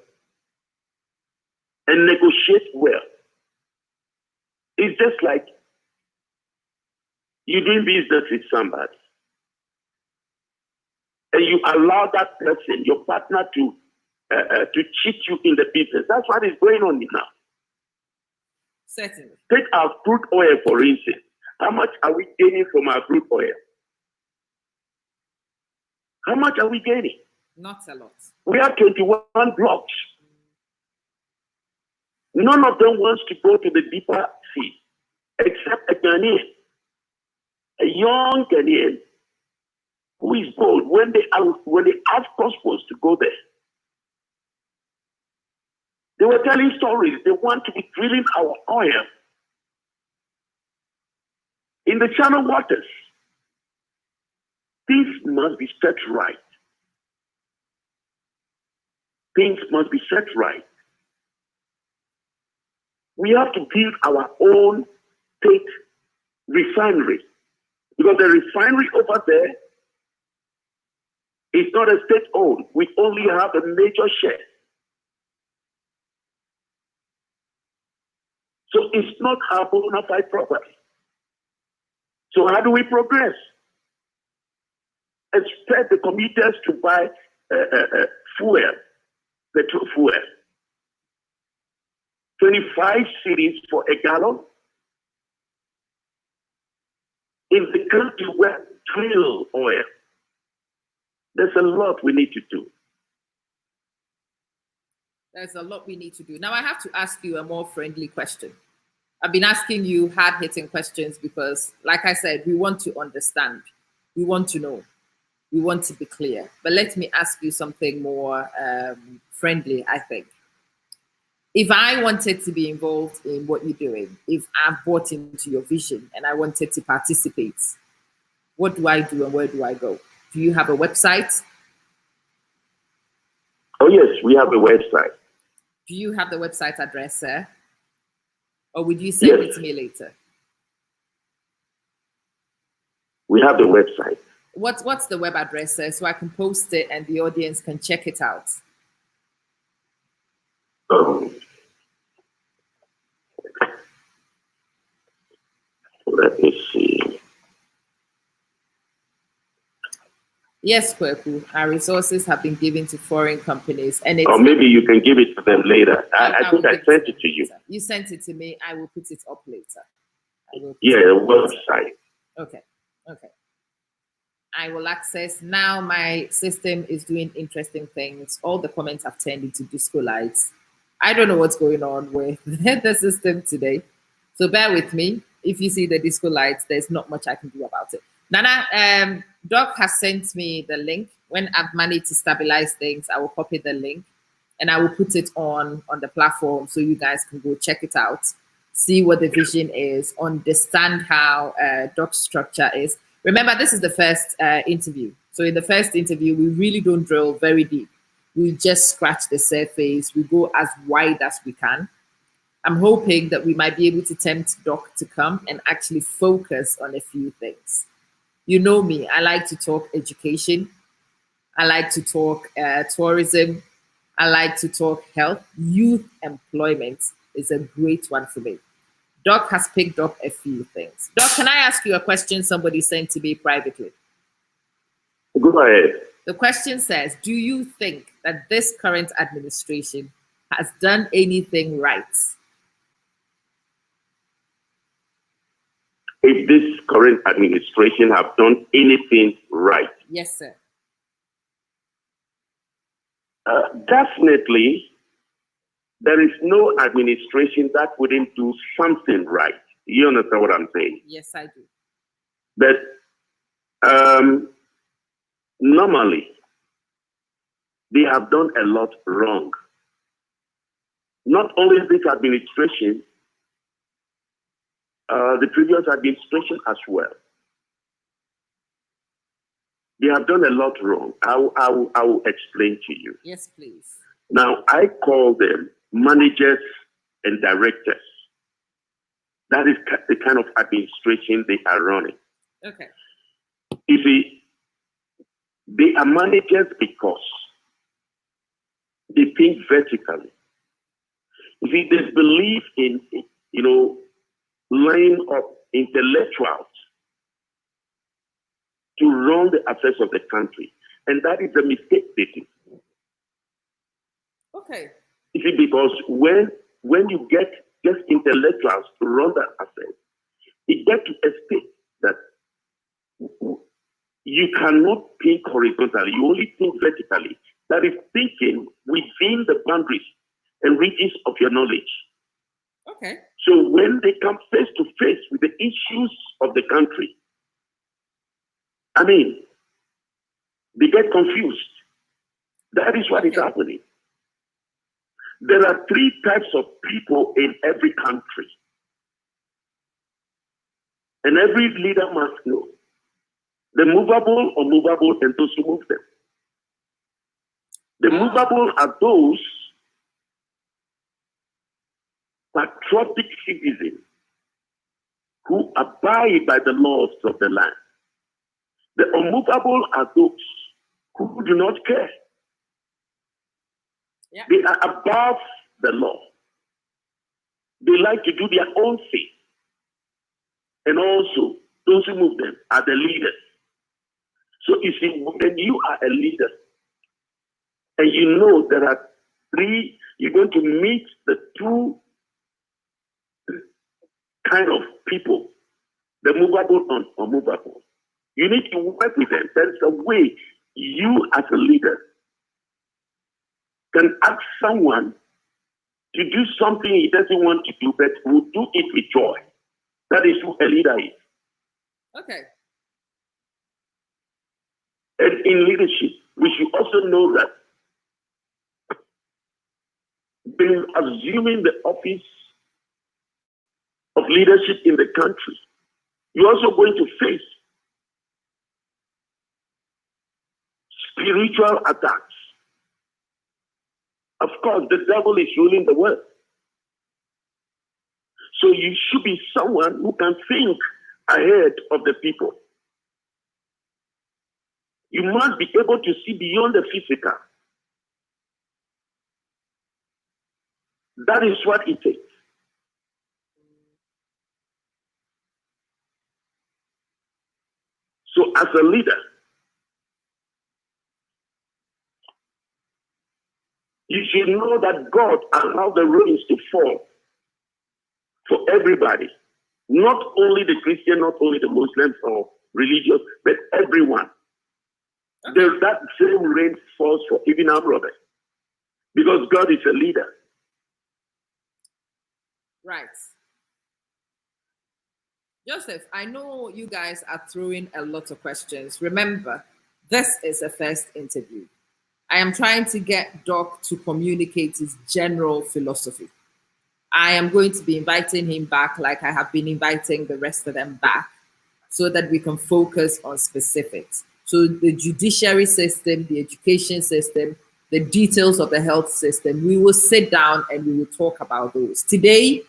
and negotiate well. It's just like you're doing business with somebody and you allow that person, your partner, to cheat you in the business. That's what is going on now. Certainly. Take our crude oil, for instance. How much are we gaining from our crude oil? How much are we gaining? Not a lot. We have 21 blocks. None of them wants to go to the deeper sea, except a Ghanaian, a young Ghanaian who is bold. When they ask Cosmos to go there, they were telling stories. They want to be drilling our oil in the channel waters. Things must be set right. Things must be set right. We have to build our own state refinery, because the refinery over there is not a state-owned. We only have a major share. So it's not our bona fide property. So how do we progress? Expect the commuters to buy fuel, petrol fuel. 25 cities for a gallon. In the country where drill oil, there's a lot we need to do. There's a lot we need to do. Now I have to ask you a more friendly question. I've been asking you hard-hitting questions because, like I said, we want to understand. We want to know. We want to be clear. But let me ask you something more friendly, I think. If I wanted to be involved in what you're doing, if I've bought into your vision and I wanted to participate, what do I do and where do I go? Do you have a website? Oh, yes, we have a website. Do you have the website address, sir? Or would you send it to me later? We have the website. What's the web address, sir, so I can post it and the audience can check it out? Let me see. Yes, Kweku, our resources have been given to foreign companies. And or maybe you can give it to them later. I think I sent it to you. You sent it to me. I will put it up later. Yeah, website. Okay. I will access. Now my system is doing interesting things. All the comments have turned into disco lights. I don't know what's going on with the system today. So bear with me. If you see the disco lights, there's not much I can do about it. Nana, Doc has sent me the link. When I've managed to stabilize things, I will copy the link and I will put it on the platform so you guys can go check it out, see what the vision is, understand how Doc's structure is. Remember, this is the first interview. So in the first interview, we really don't drill very deep. We just scratch the surface. We go as wide as we can. I'm hoping that we might be able to tempt Doc to come and actually focus on a few things. You know me, I like to talk education. I like to talk tourism. I like to talk health. Youth employment is a great one for me. Doc has picked up a few things. Doc, can I ask you a question somebody sent to me privately? Go ahead. The question says, do you think that this current administration has done anything right? If this current administration have done anything right? Yes, sir. Definitely, there is no administration that wouldn't do something right. You understand what I'm saying? Yes, I do. But normally, they have done a lot wrong. Not only this administration, the previous administration as well. They have done a lot wrong. I will explain to you. Yes, please. Now, I call them managers and directors. That is the kind of administration they are running. Okay. You see, they are managers because they think vertically. You see, they believe in, line up intellectuals to run the affairs of the country. And that is a mistake they do. Okay. You see, because when you get just intellectuals to run that affairs, it gets to a state that you cannot think horizontally. You only think vertically. That is thinking within the boundaries and regions of your knowledge. Okay. So when they come face to face with the issues of the country, they get confused. That is what is happening. There are three types of people in every country. And every leader must know the movable, unmovable, and those who move them. The movable are those patriotic citizens who abide by the laws of the land. The unmovable are those who do not care. Yeah. They are above the law. They like to do their own thing. And also, those who move them are the leaders. So you see, when you are a leader, and you know there are three, you're going to meet the two kind of people, the movable and unmovable. You need to work with them. There's a way you as a leader can ask someone to do something he doesn't want to do, but will do it with joy. That is who a leader is. Okay. And in leadership, we should also know that when assuming the office of leadership in the country, you're also going to face spiritual attacks. Of course, the devil is ruling the world. So you should be someone who can think ahead of the people. You must be able to see beyond the physical. That is what it takes. So as a leader, you should know that God allowed the rains to fall for everybody. Not only the Christian, not only the Muslims or religious, but everyone. There's that same rain falls for even our brothers. Because God is a leader. Right. Joseph, I know you guys are throwing a lot of questions. Remember, this is a first interview. I am trying to get Doc to communicate his general philosophy. I am going to be inviting him back like I have been inviting the rest of them back so that we can focus on specifics. So the judiciary system, the education system, the details of the health system, we will sit down and we will talk about those. Today,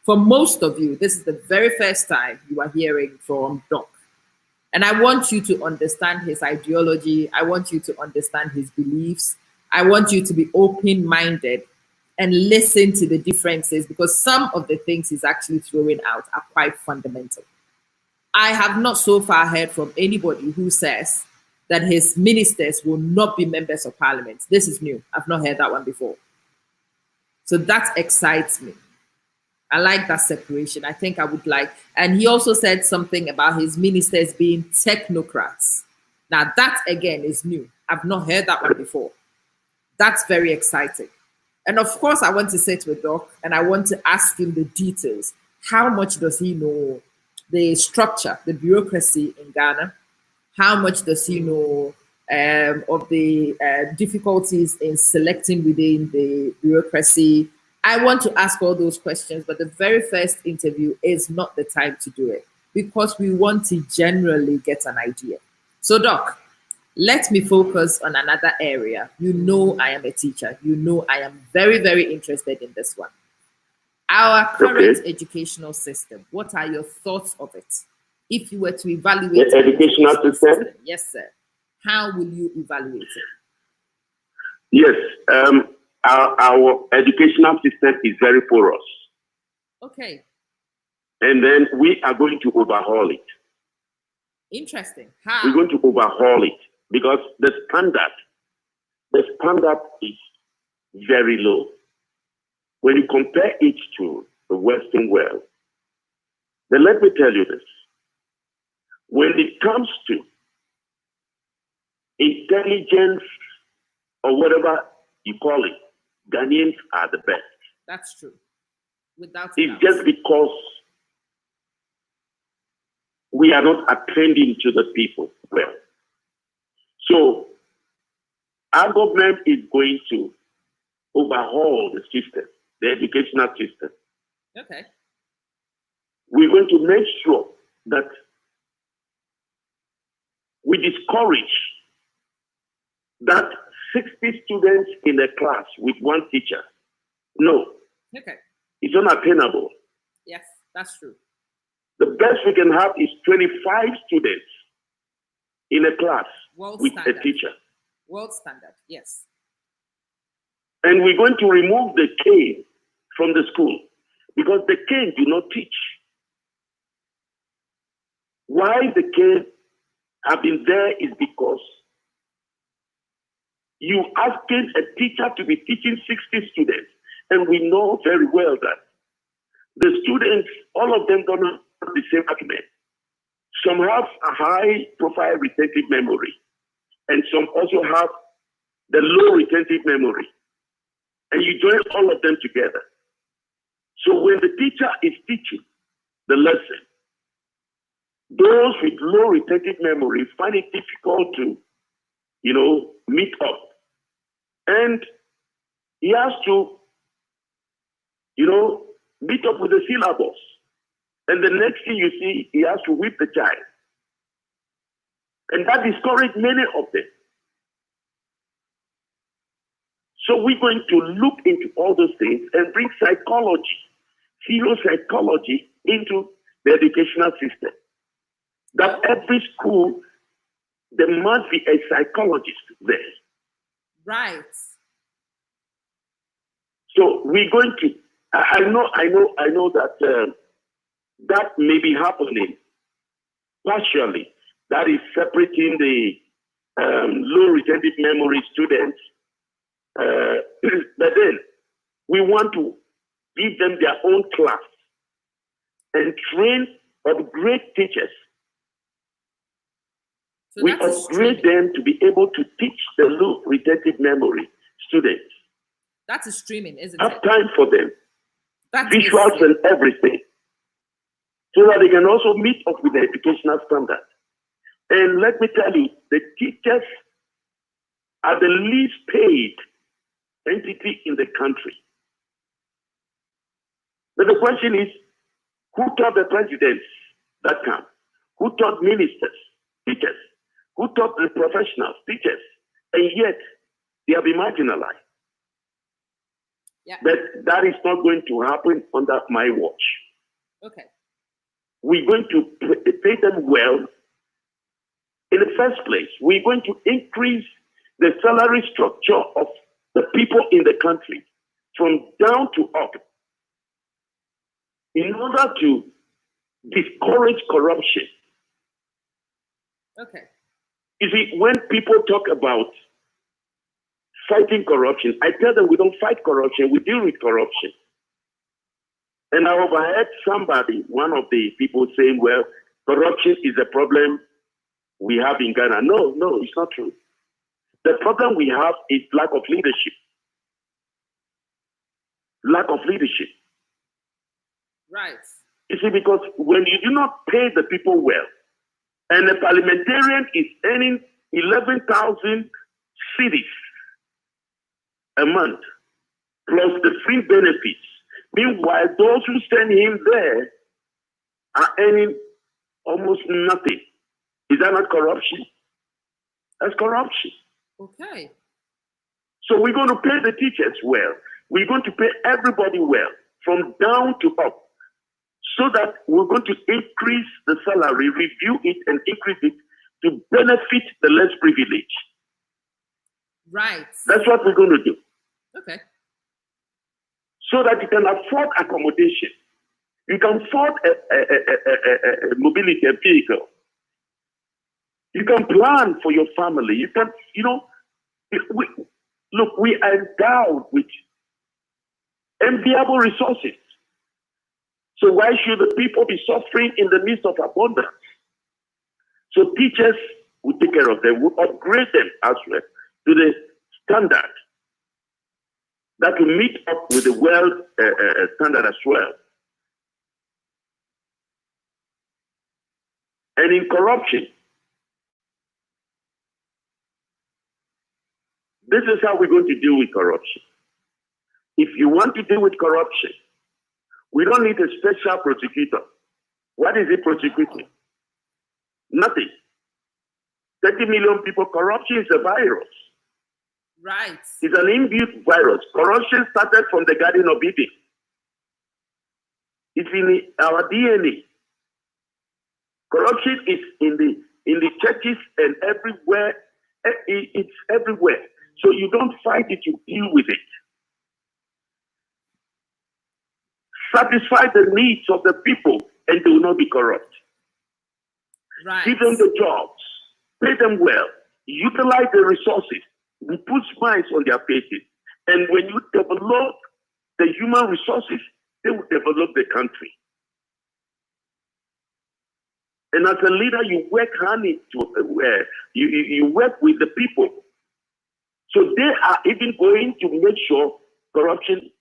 for most of you, this is the very first time you are hearing from Doc. And I want you to understand his ideology. I want you to understand his beliefs. I want you to be open-minded and listen to the differences, because some of the things he's actually throwing out are quite fundamental. I have not so far heard from anybody who says that his ministers will not be members of parliament. This is new. I've not heard that one before. So that excites me. I like that separation. I think I would like, and he also said something about his ministers being technocrats. Now that again is new. I've not heard that one before. That's very exciting. And of course, I want to sit with Doc and I want to ask him the details. How much does he know the structure, the bureaucracy in Ghana? How much does he know of the difficulties in selecting within the bureaucracy? I want to ask all those questions, but the very first interview is not the time to do it because we want to generally get an idea. So Doc, let me focus on another area. You know I am a teacher. You know I am very, very interested in this one. Our current educational system, what are your thoughts of it? If you were to evaluate the educational system? Yes, sir. How will you evaluate it? Yes, our educational system is very porous. Okay. And then we are going to overhaul it. Interesting. How? We're going to overhaul it because the standard is very low. When you compare it to the Western world, then let me tell you this. When it comes to intelligence or whatever you call it, Ghanaians are the best. That's true. Without it's just because we are not attending to the people well. So our government is going to overhaul the system, the educational system. Okay. We're going to make sure that we discourage that 60 students in a class with one teacher. No. Okay. It's unattainable. Yes, that's true. The best we can have is 25 students in a class with a teacher. World standard, yes. And we're going to remove the cane from the school. because the cane do not teach. Why the cane have been there is because you asking a teacher to be teaching 60 students, and we know very well that the students, all of them don't have the same argument. Some have a high profile retentive memory, and some also have the low retentive memory. And you join all of them together. So when the teacher is teaching the lesson, those with low retentive memory find it difficult to, meet up. And he has to, meet up with the syllabus. And the next thing you see, he has to whip the child. And that discouraged many of them. So we're going to look into all those things and bring psychology, serious psychology into the educational system. That every school, there must be a psychologist there. Right. So we're going to, I know that that may be happening partially. That is separating the low retentive memory students. But then we want to give them their own class and train upgrade teachers. So we upgrade them to be able to teach the low retentive memory students. That is streaming, isn't it? Have time for them. That visuals and everything. So that they can also meet up with the educational standard. And let me tell you, the teachers are the least paid entity in the country. But the question is, who taught the presidents that come? Who taught ministers, teachers? Who taught the professionals, teachers? And yet, they have been marginalized. Yeah. But that is not going to happen under my watch. Okay. We're going to pay them well. In the first place, we're going to increase the salary structure of the people in the country from down to up in order to discourage corruption. Okay. You see, when people talk about fighting corruption, I tell them we don't fight corruption, we deal with corruption. And I overheard somebody, one of the people saying, well, corruption is a problem we have in Ghana. No, it's not true. The problem we have is lack of leadership. Lack of leadership. Right. You see, because when you do not pay the people well, and a parliamentarian is earning 11,000 cedis a month, plus the free benefits, meanwhile, those who send him there are earning almost nothing. Is that not corruption? That's corruption. Okay. So we're going to pay the teachers well. We're going to pay everybody well, from down to up, so that we're going to increase the salary, review it, and increase it to benefit the less privileged. Right. That's what we're going to do. Okay. So that you can afford accommodation. You can afford a mobility, a vehicle. You can plan for your family. You can, we are endowed with enviable resources. So why should the people be suffering in the midst of abundance? So teachers will take care of them, will upgrade them as well to the standard that will meet up with the world standard as well. And in corruption, this is how we're going to deal with corruption. If you want to deal with corruption, we don't need a special prosecutor. What is it prosecuting? Nothing. 30 million people, corruption is a virus. Right. It's an inbuilt virus. Corruption started from the Garden of Eden. It's in our DNA. Corruption is in the churches and everywhere. It's everywhere. So you don't fight it, you deal with it. satisfy the needs of the people, and they will not be corrupt. Right. Give them the jobs, pay them well, utilize the resources, put smiles on their faces. And when you develop the human resources, they will develop the country. And as a leader, you work hard you work with the people. So they are even going to make sure corruption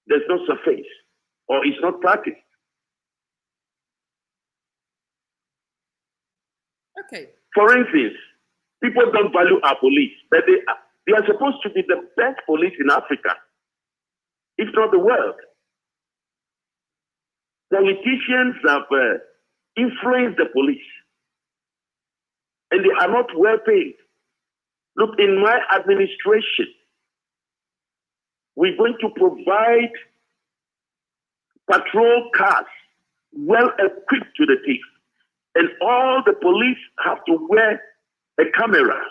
does not surface or is not practiced. Okay. For instance, people don't value our police, but they are supposed to be the best police in Africa, if not the world. Politicians have influenced the police, and they are not well paid. Look, in my administration, we're going to provide patrol cars well equipped to the teeth. And all the police have to wear a camera.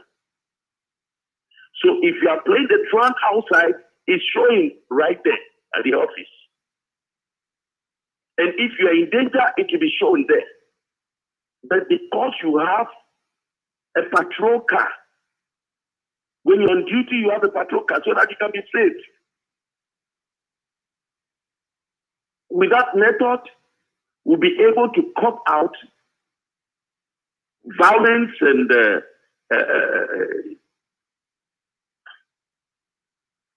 So if you are playing the trunk outside, it's showing right there at the office. And if you are in danger, it will be shown there. But because you have a patrol car, when you're on duty, you have a patrol car so that you can be safe. With that method, we'll be able to cut out violence and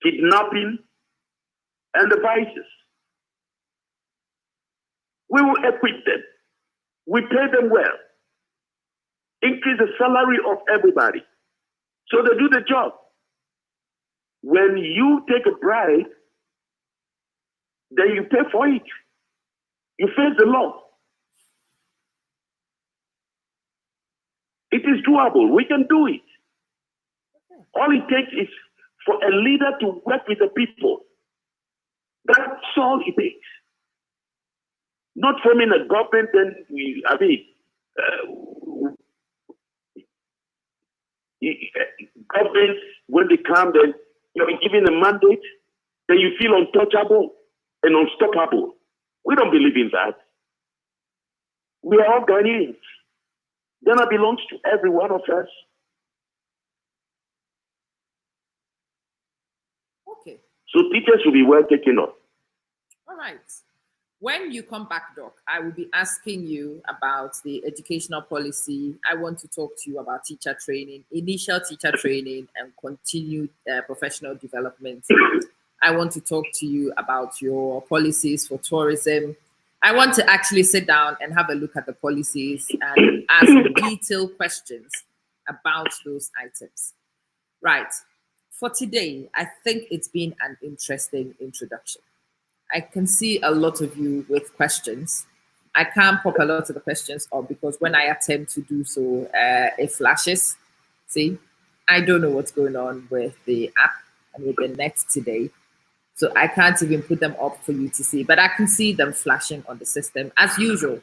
kidnapping and the vices. We will equip them. We pay them well. Increase the salary of everybody so they do the job. When you take a bribe, then you pay for it. You face the law. It is doable. We can do it. All it takes is for a leader to work with the people. That's all it takes. Not forming a government and governments, when they come, then you're given a mandate, then you feel untouchable and unstoppable. We don't believe in that. We are all Ghanaians. Ghana belongs to every one of us. Okay. So teachers will be well taken up. All right. When you come back, Doc, I will be asking you about the educational policy. I want to talk to you about teacher training, initial teacher training, and continued professional development. I want to talk to you about your policies for tourism. I want to actually sit down and have a look at the policies and ask detailed questions about those items. Right. For today, I think it's been an interesting introduction. I can see a lot of you with questions. I can't pop a lot of the questions up because when I attempt to do so, it flashes. See, I don't know what's going on with the app and with the net today. So I can't even put them up for you to see, but I can see them flashing on the system. As usual,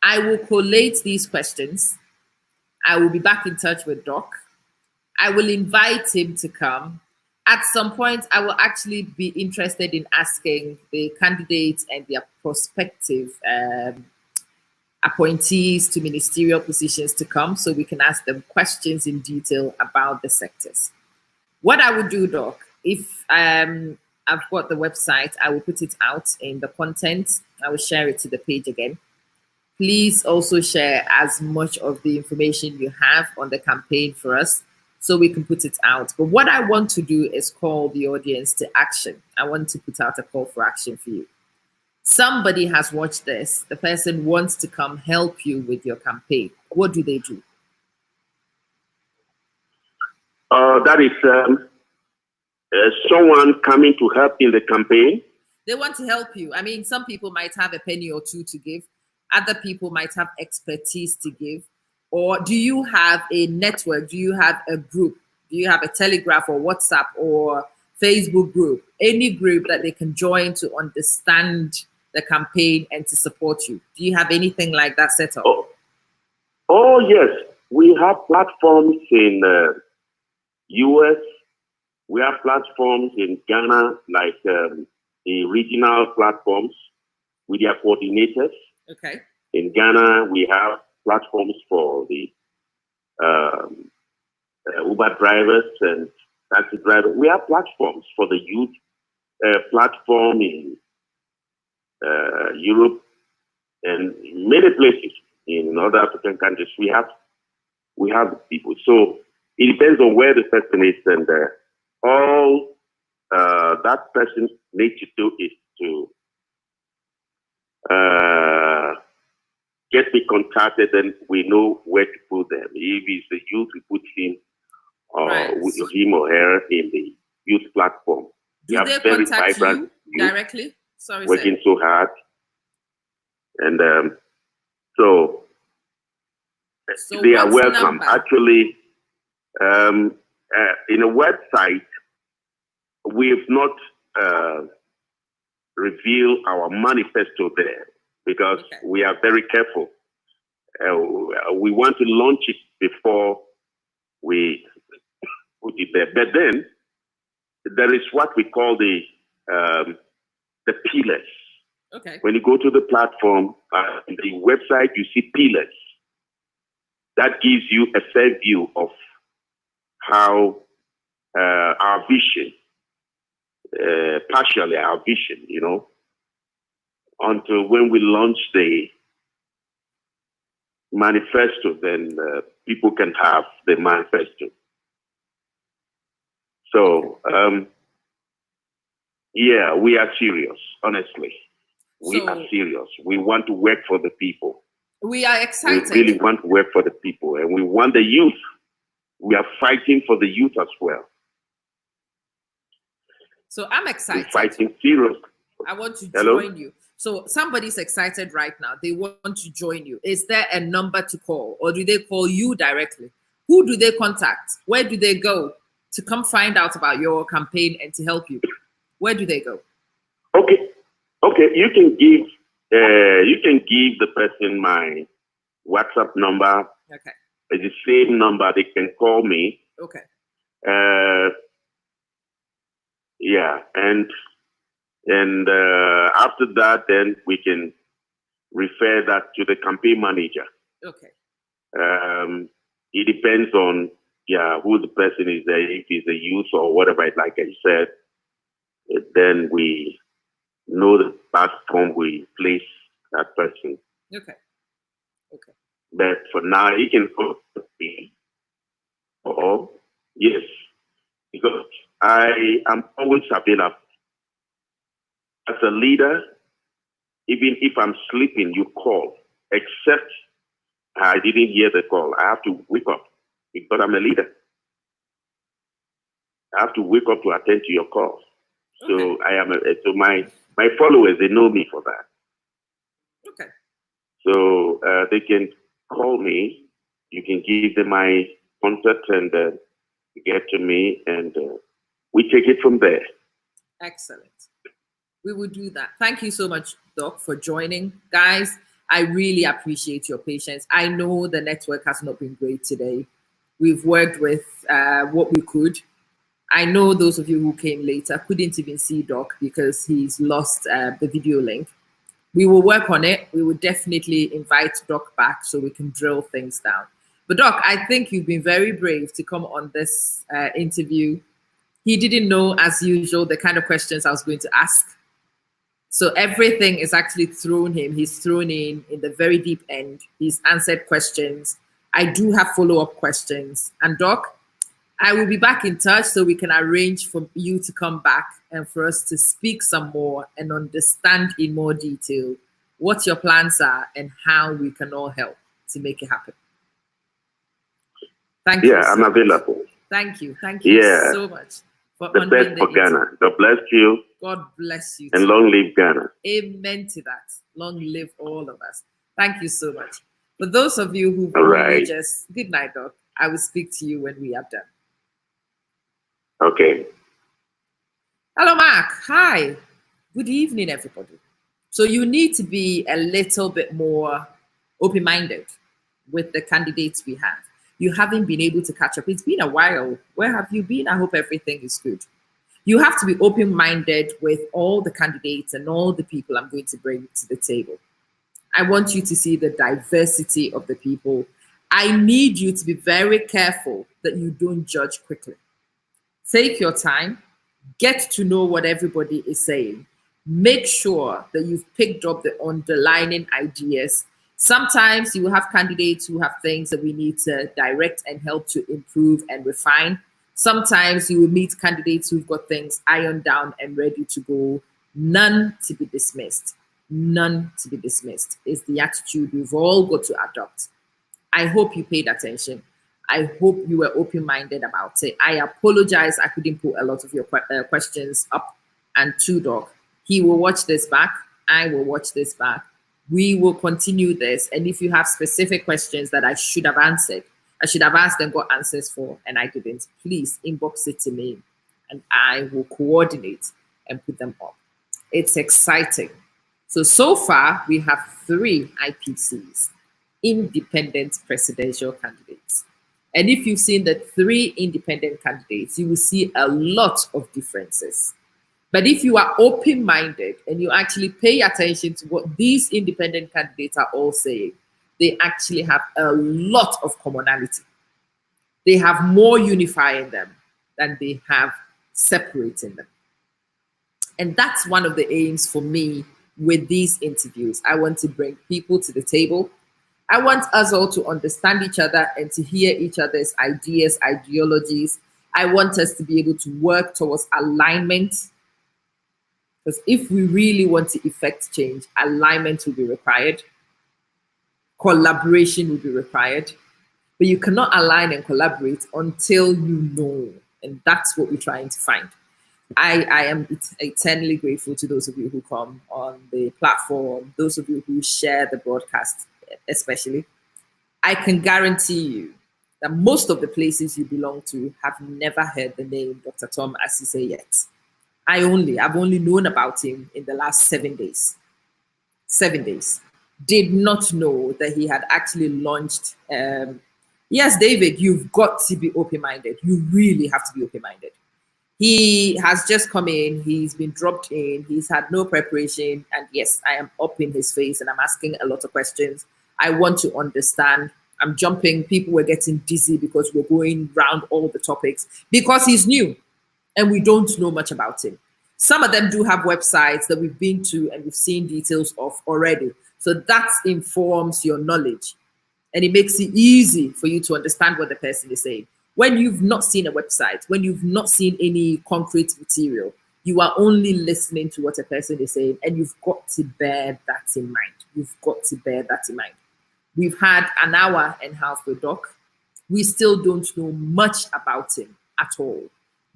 I will collate these questions. I will be back in touch with Doc. I will invite him to come. At some point, I will actually be interested in asking the candidates and their prospective appointees to ministerial positions to come so we can ask them questions in detail about the sectors. What I will do, Doc, if I've got the website, I will put it out in the content. I will share it to the page again. Please also share as much of the information you have on the campaign for us so we can put it out. But what I want to do is call the audience to action. I want to put out a call for action for you. Somebody has watched this. The person wants to come help you with your campaign. What do they do? That is someone coming to help in the campaign. They want to help you. I mean, some people might have a penny or two to give. Other people might have expertise to give. Or do you have a network? Do you have a group? Do you have a Telegraph or WhatsApp or Facebook group? Any group that they can join to understand the campaign and to support you? Do you have anything like that set up? Oh yes. We have platforms in US. We have platforms in Ghana, like the regional platforms with their coordinators. Okay. In Ghana, we have platforms for the Uber drivers and taxi drivers. We have platforms for the youth platform in Europe and many places in other African countries. We have people. So it depends on where the person is, and all that person needs to do is to get me contacted, and we know where to put them. If it's the youth, we put him with him or her in the youth platform. Do they contact you directly? Sorry, working so hard, and so they are welcome. Number? Actually, in a website, we have not revealed our manifesto there because we are very careful. We want to launch it before we put it there. But then there is what we call the pillars. Okay. When you go to the platform, in the website, you see pillars. That gives you a fair view of how our vision, partially our vision, until when we launch the manifesto, then people can have the manifesto. So, yeah, we are serious, honestly. We are serious. We want to work for the people. We are excited. We really want to work for the people, and we want the youth. We are fighting for the youth as well. So I'm excited. We're fighting seriously. I want to join you. So somebody's excited right now. They want to join you. Is there a number to call, or do they call you directly? Who do they contact? Where do they go to come find out about your campaign and to help you? Where do they go? Okay. You can give the person my WhatsApp number. Okay. It's the same number. They can call me. Okay. Yeah, and after that, then we can refer that to the campaign manager. Okay. It depends on who the person is. If it's a youth or whatever, like I said, then we know the platform we place that person. Okay. But for now, you can call me. Yes, because I am always available. As a leader, even if I'm sleeping, you call. Except I didn't hear the call. I have to wake up because I'm a leader. I have to wake up to attend to your calls. Okay. So so my followers, they know me for that. Okay. So they can call me. You can give them my contact and get to me, and we take it from there. Excellent. We will do that. Thank you so much, Doc, for joining. Guys, I really appreciate your patience. I know the network has not been great today. We've worked with what we could. I know those of you who came later couldn't even see Doc because he's lost the video link. We will work on it. We will definitely invite Doc back so we can drill things down. But Doc, I think you've been very brave to come on this interview. He didn't know, as usual, the kind of questions I was going to ask. So everything is actually thrown him. He's thrown in the very deep end. He's answered questions. I do have follow-up questions. And Doc, I will be back in touch so we can arrange for you to come back and for us to speak some more and understand in more detail what your plans are and how we can all help to make it happen. Thank you. Yeah, I'm available. Thank you. Thank you so much. The best for Ghana. God bless you. God bless you. And long live Ghana. Amen to that. Long live all of us. Thank you so much. For those of you who just good night, Doc. I will speak to you when we are done. Okay. Hello, Mark. Hi. Good evening, everybody. So you need to be a little bit more open-minded with the candidates we have. You haven't been able to catch up. It's been a while. Where have you been? I hope everything is good. You have to be open-minded with all the candidates and all the people I'm going to bring to the table. I want you to see the diversity of the people. I need you to be very careful that you don't judge quickly. Take your time, get to know what everybody is saying. Make sure that you've picked up the underlying ideas. Sometimes you will have candidates who have things that we need to direct and help to improve and refine. Sometimes you will meet candidates who've got things ironed down and ready to go. None to be dismissed. None to be dismissed is the attitude we've all got to adopt. I hope you paid attention. I hope you were open-minded about it. I apologize I couldn't put a lot of your questions up. And Doc, he will watch this back. I will watch this back. We will continue this. And if you have specific questions that I should have answered, I should have asked and got answers for, and I didn't, please inbox it to me and I will coordinate and put them up. It's exciting. So far, we have 3 IPCs, independent presidential candidates. And if you've seen the 3 independent candidates, you will see a lot of differences. But if you are open-minded and you actually pay attention to what these independent candidates are all saying, they actually have a lot of commonality. They have more unifying them than they have separating them. And that's one of the aims for me with these interviews. I want to bring people to the table. I want us all to understand each other and to hear each other's ideas, ideologies. I want us to be able to work towards alignment. Because if we really want to effect change, alignment will be required. Collaboration will be required. But you cannot align and collaborate until you know. And that's what we're trying to find. I am eternally grateful to those of you who come on the platform, those of you who share the broadcast especially. I can guarantee you that most of the places you belong to have never heard the name Dr. Tom Asisseh yet. I've only known about him in the last 7 days. 7 days. Did not know that he had actually launched. Yes, David, you've got to be open-minded. You really have to be open-minded. He has just come in, he's been dropped in, he's had no preparation, and yes, I am up in his face and I'm asking a lot of questions. I want to understand. I'm jumping, people were getting dizzy because we're going round all the topics because he's new and we don't know much about him. Some of them do have websites that we've been to and we've seen details of already. So that informs your knowledge and it makes it easy for you to understand what the person is saying. When you've not seen a website, when you've not seen any concrete material, you are only listening to what a person is saying, and you've got to bear that in mind. You've got to bear that in mind. We've had an hour and a half with Doc. We still don't know much about him at all.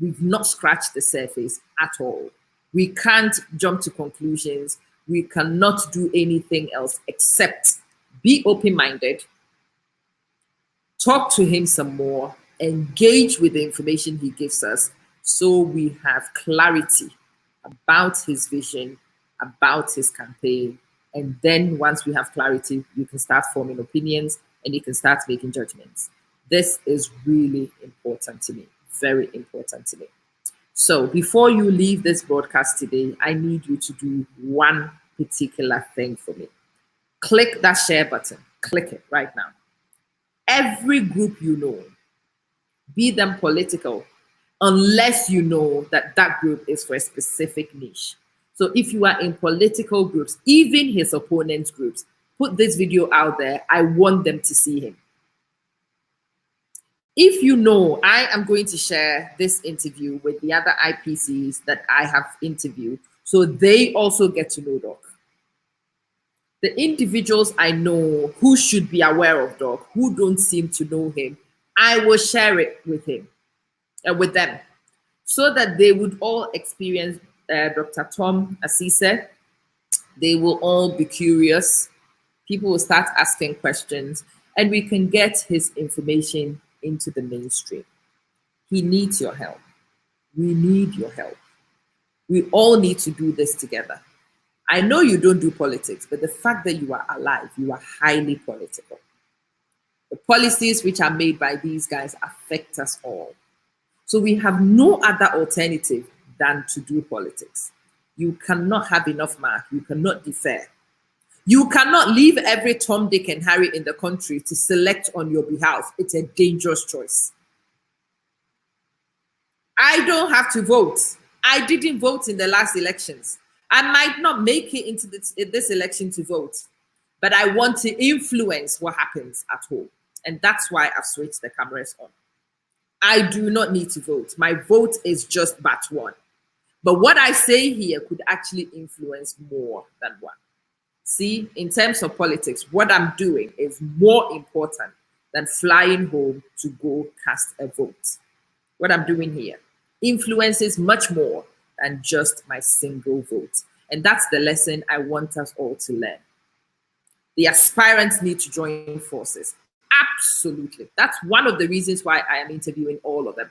We've not scratched the surface at all. We can't jump to conclusions. We cannot do anything else except be open-minded, talk to him some more, engage with the information he gives us so we have clarity about his vision, about his campaign. And then once we have clarity, you can start forming opinions and you can start making judgments. This is really important to me, very important to me. So before you leave this broadcast today, I need you to do one particular thing for me. Click that share button, click it right now. Every group you know, be them political, unless you know that that group is for a specific niche. So if you are in political groups, even his opponents' groups, put this video out there. I want them to see him. If you know, I am going to share this interview with the other IPCs that I have interviewed, so they also get to know Doc. The individuals I know who should be aware of Doc, who don't seem to know him, I will share it with him, with them, so that they would all experience Dr. Tom Asisseh. They will all be curious. People will start asking questions, and we can get his information into the mainstream. He needs your help. We need your help. We all need to do this together. I know you don't do politics, but the fact that you are alive, you are highly political. The policies which are made by these guys affect us all. So we have no other alternative than to do politics. You cannot have enough mark. You cannot defer. You cannot leave every Tom, Dick, and Harry in the country to select on your behalf. It's a dangerous choice. I don't have to vote. I didn't vote in the last elections. I might not make it into this election to vote, but I want to influence what happens at home. And that's why I've switched the cameras on. I do not need to vote. My vote is just but one. But what I say here could actually influence more than one. See, in terms of politics, what I'm doing is more important than flying home to go cast a vote. What I'm doing here influences much more than just my single vote. And that's the lesson I want us all to learn. The aspirants need to join forces. Absolutely. That's one of the reasons why I am interviewing all of them.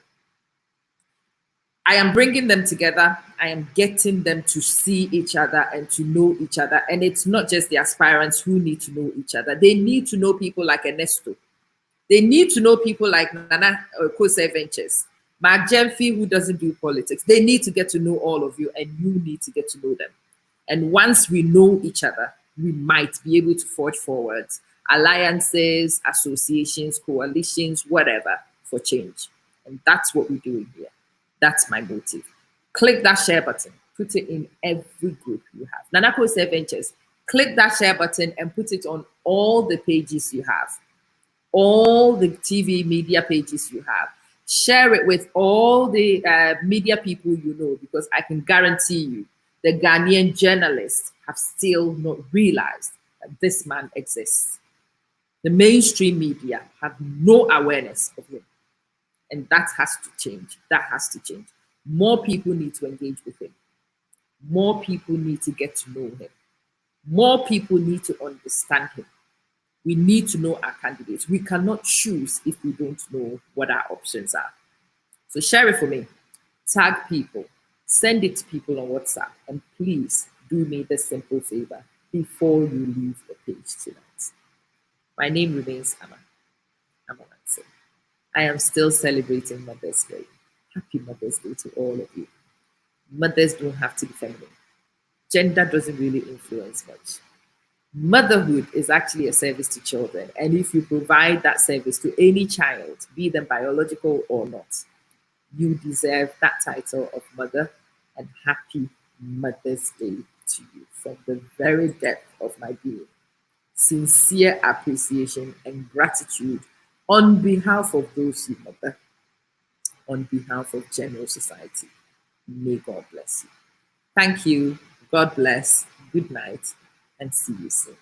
I am bringing them together. I am getting them to see each other and to know each other. And it's not just the aspirants who need to know each other. They need to know people like Ernesto. They need to know people like Nana Kose Ventures, Mark Jemfi, who doesn't do politics. They need to get to know all of you, and you need to get to know them. And once we know each other, we might be able to forge forward alliances, associations, coalitions, whatever, for change. And that's what we're doing here. That's my motive. Click that share button. Put it in every group you have. Nana Kose Ventures, click that share button and put it on all the pages you have. All the TV media pages you have. Share it with all the media people you know, because I can guarantee you the Ghanaian journalists have still not realized that this man exists. The mainstream media have no awareness of him. And that has to change. That has to change. More people need to engage with him. More people need to get to know him. More people need to understand him. We need to know our candidates. We cannot choose if we don't know what our options are. So share it for me. Tag people. Send it to people on WhatsApp. And please do me the simple favor before you leave the page tonight. My name remains Amma. I am still celebrating Mother's Day. Happy Mother's Day to all of you. Mothers don't have to be feminine. Gender doesn't really influence much. Motherhood is actually a service to children. And if you provide that service to any child, be them biological or not, you deserve that title of mother. And happy Mother's Day to you from the very depth of my being. Sincere appreciation and gratitude on behalf of those you mother, on behalf of general society. May God bless you. Thank you. God bless. Good night, and see you soon.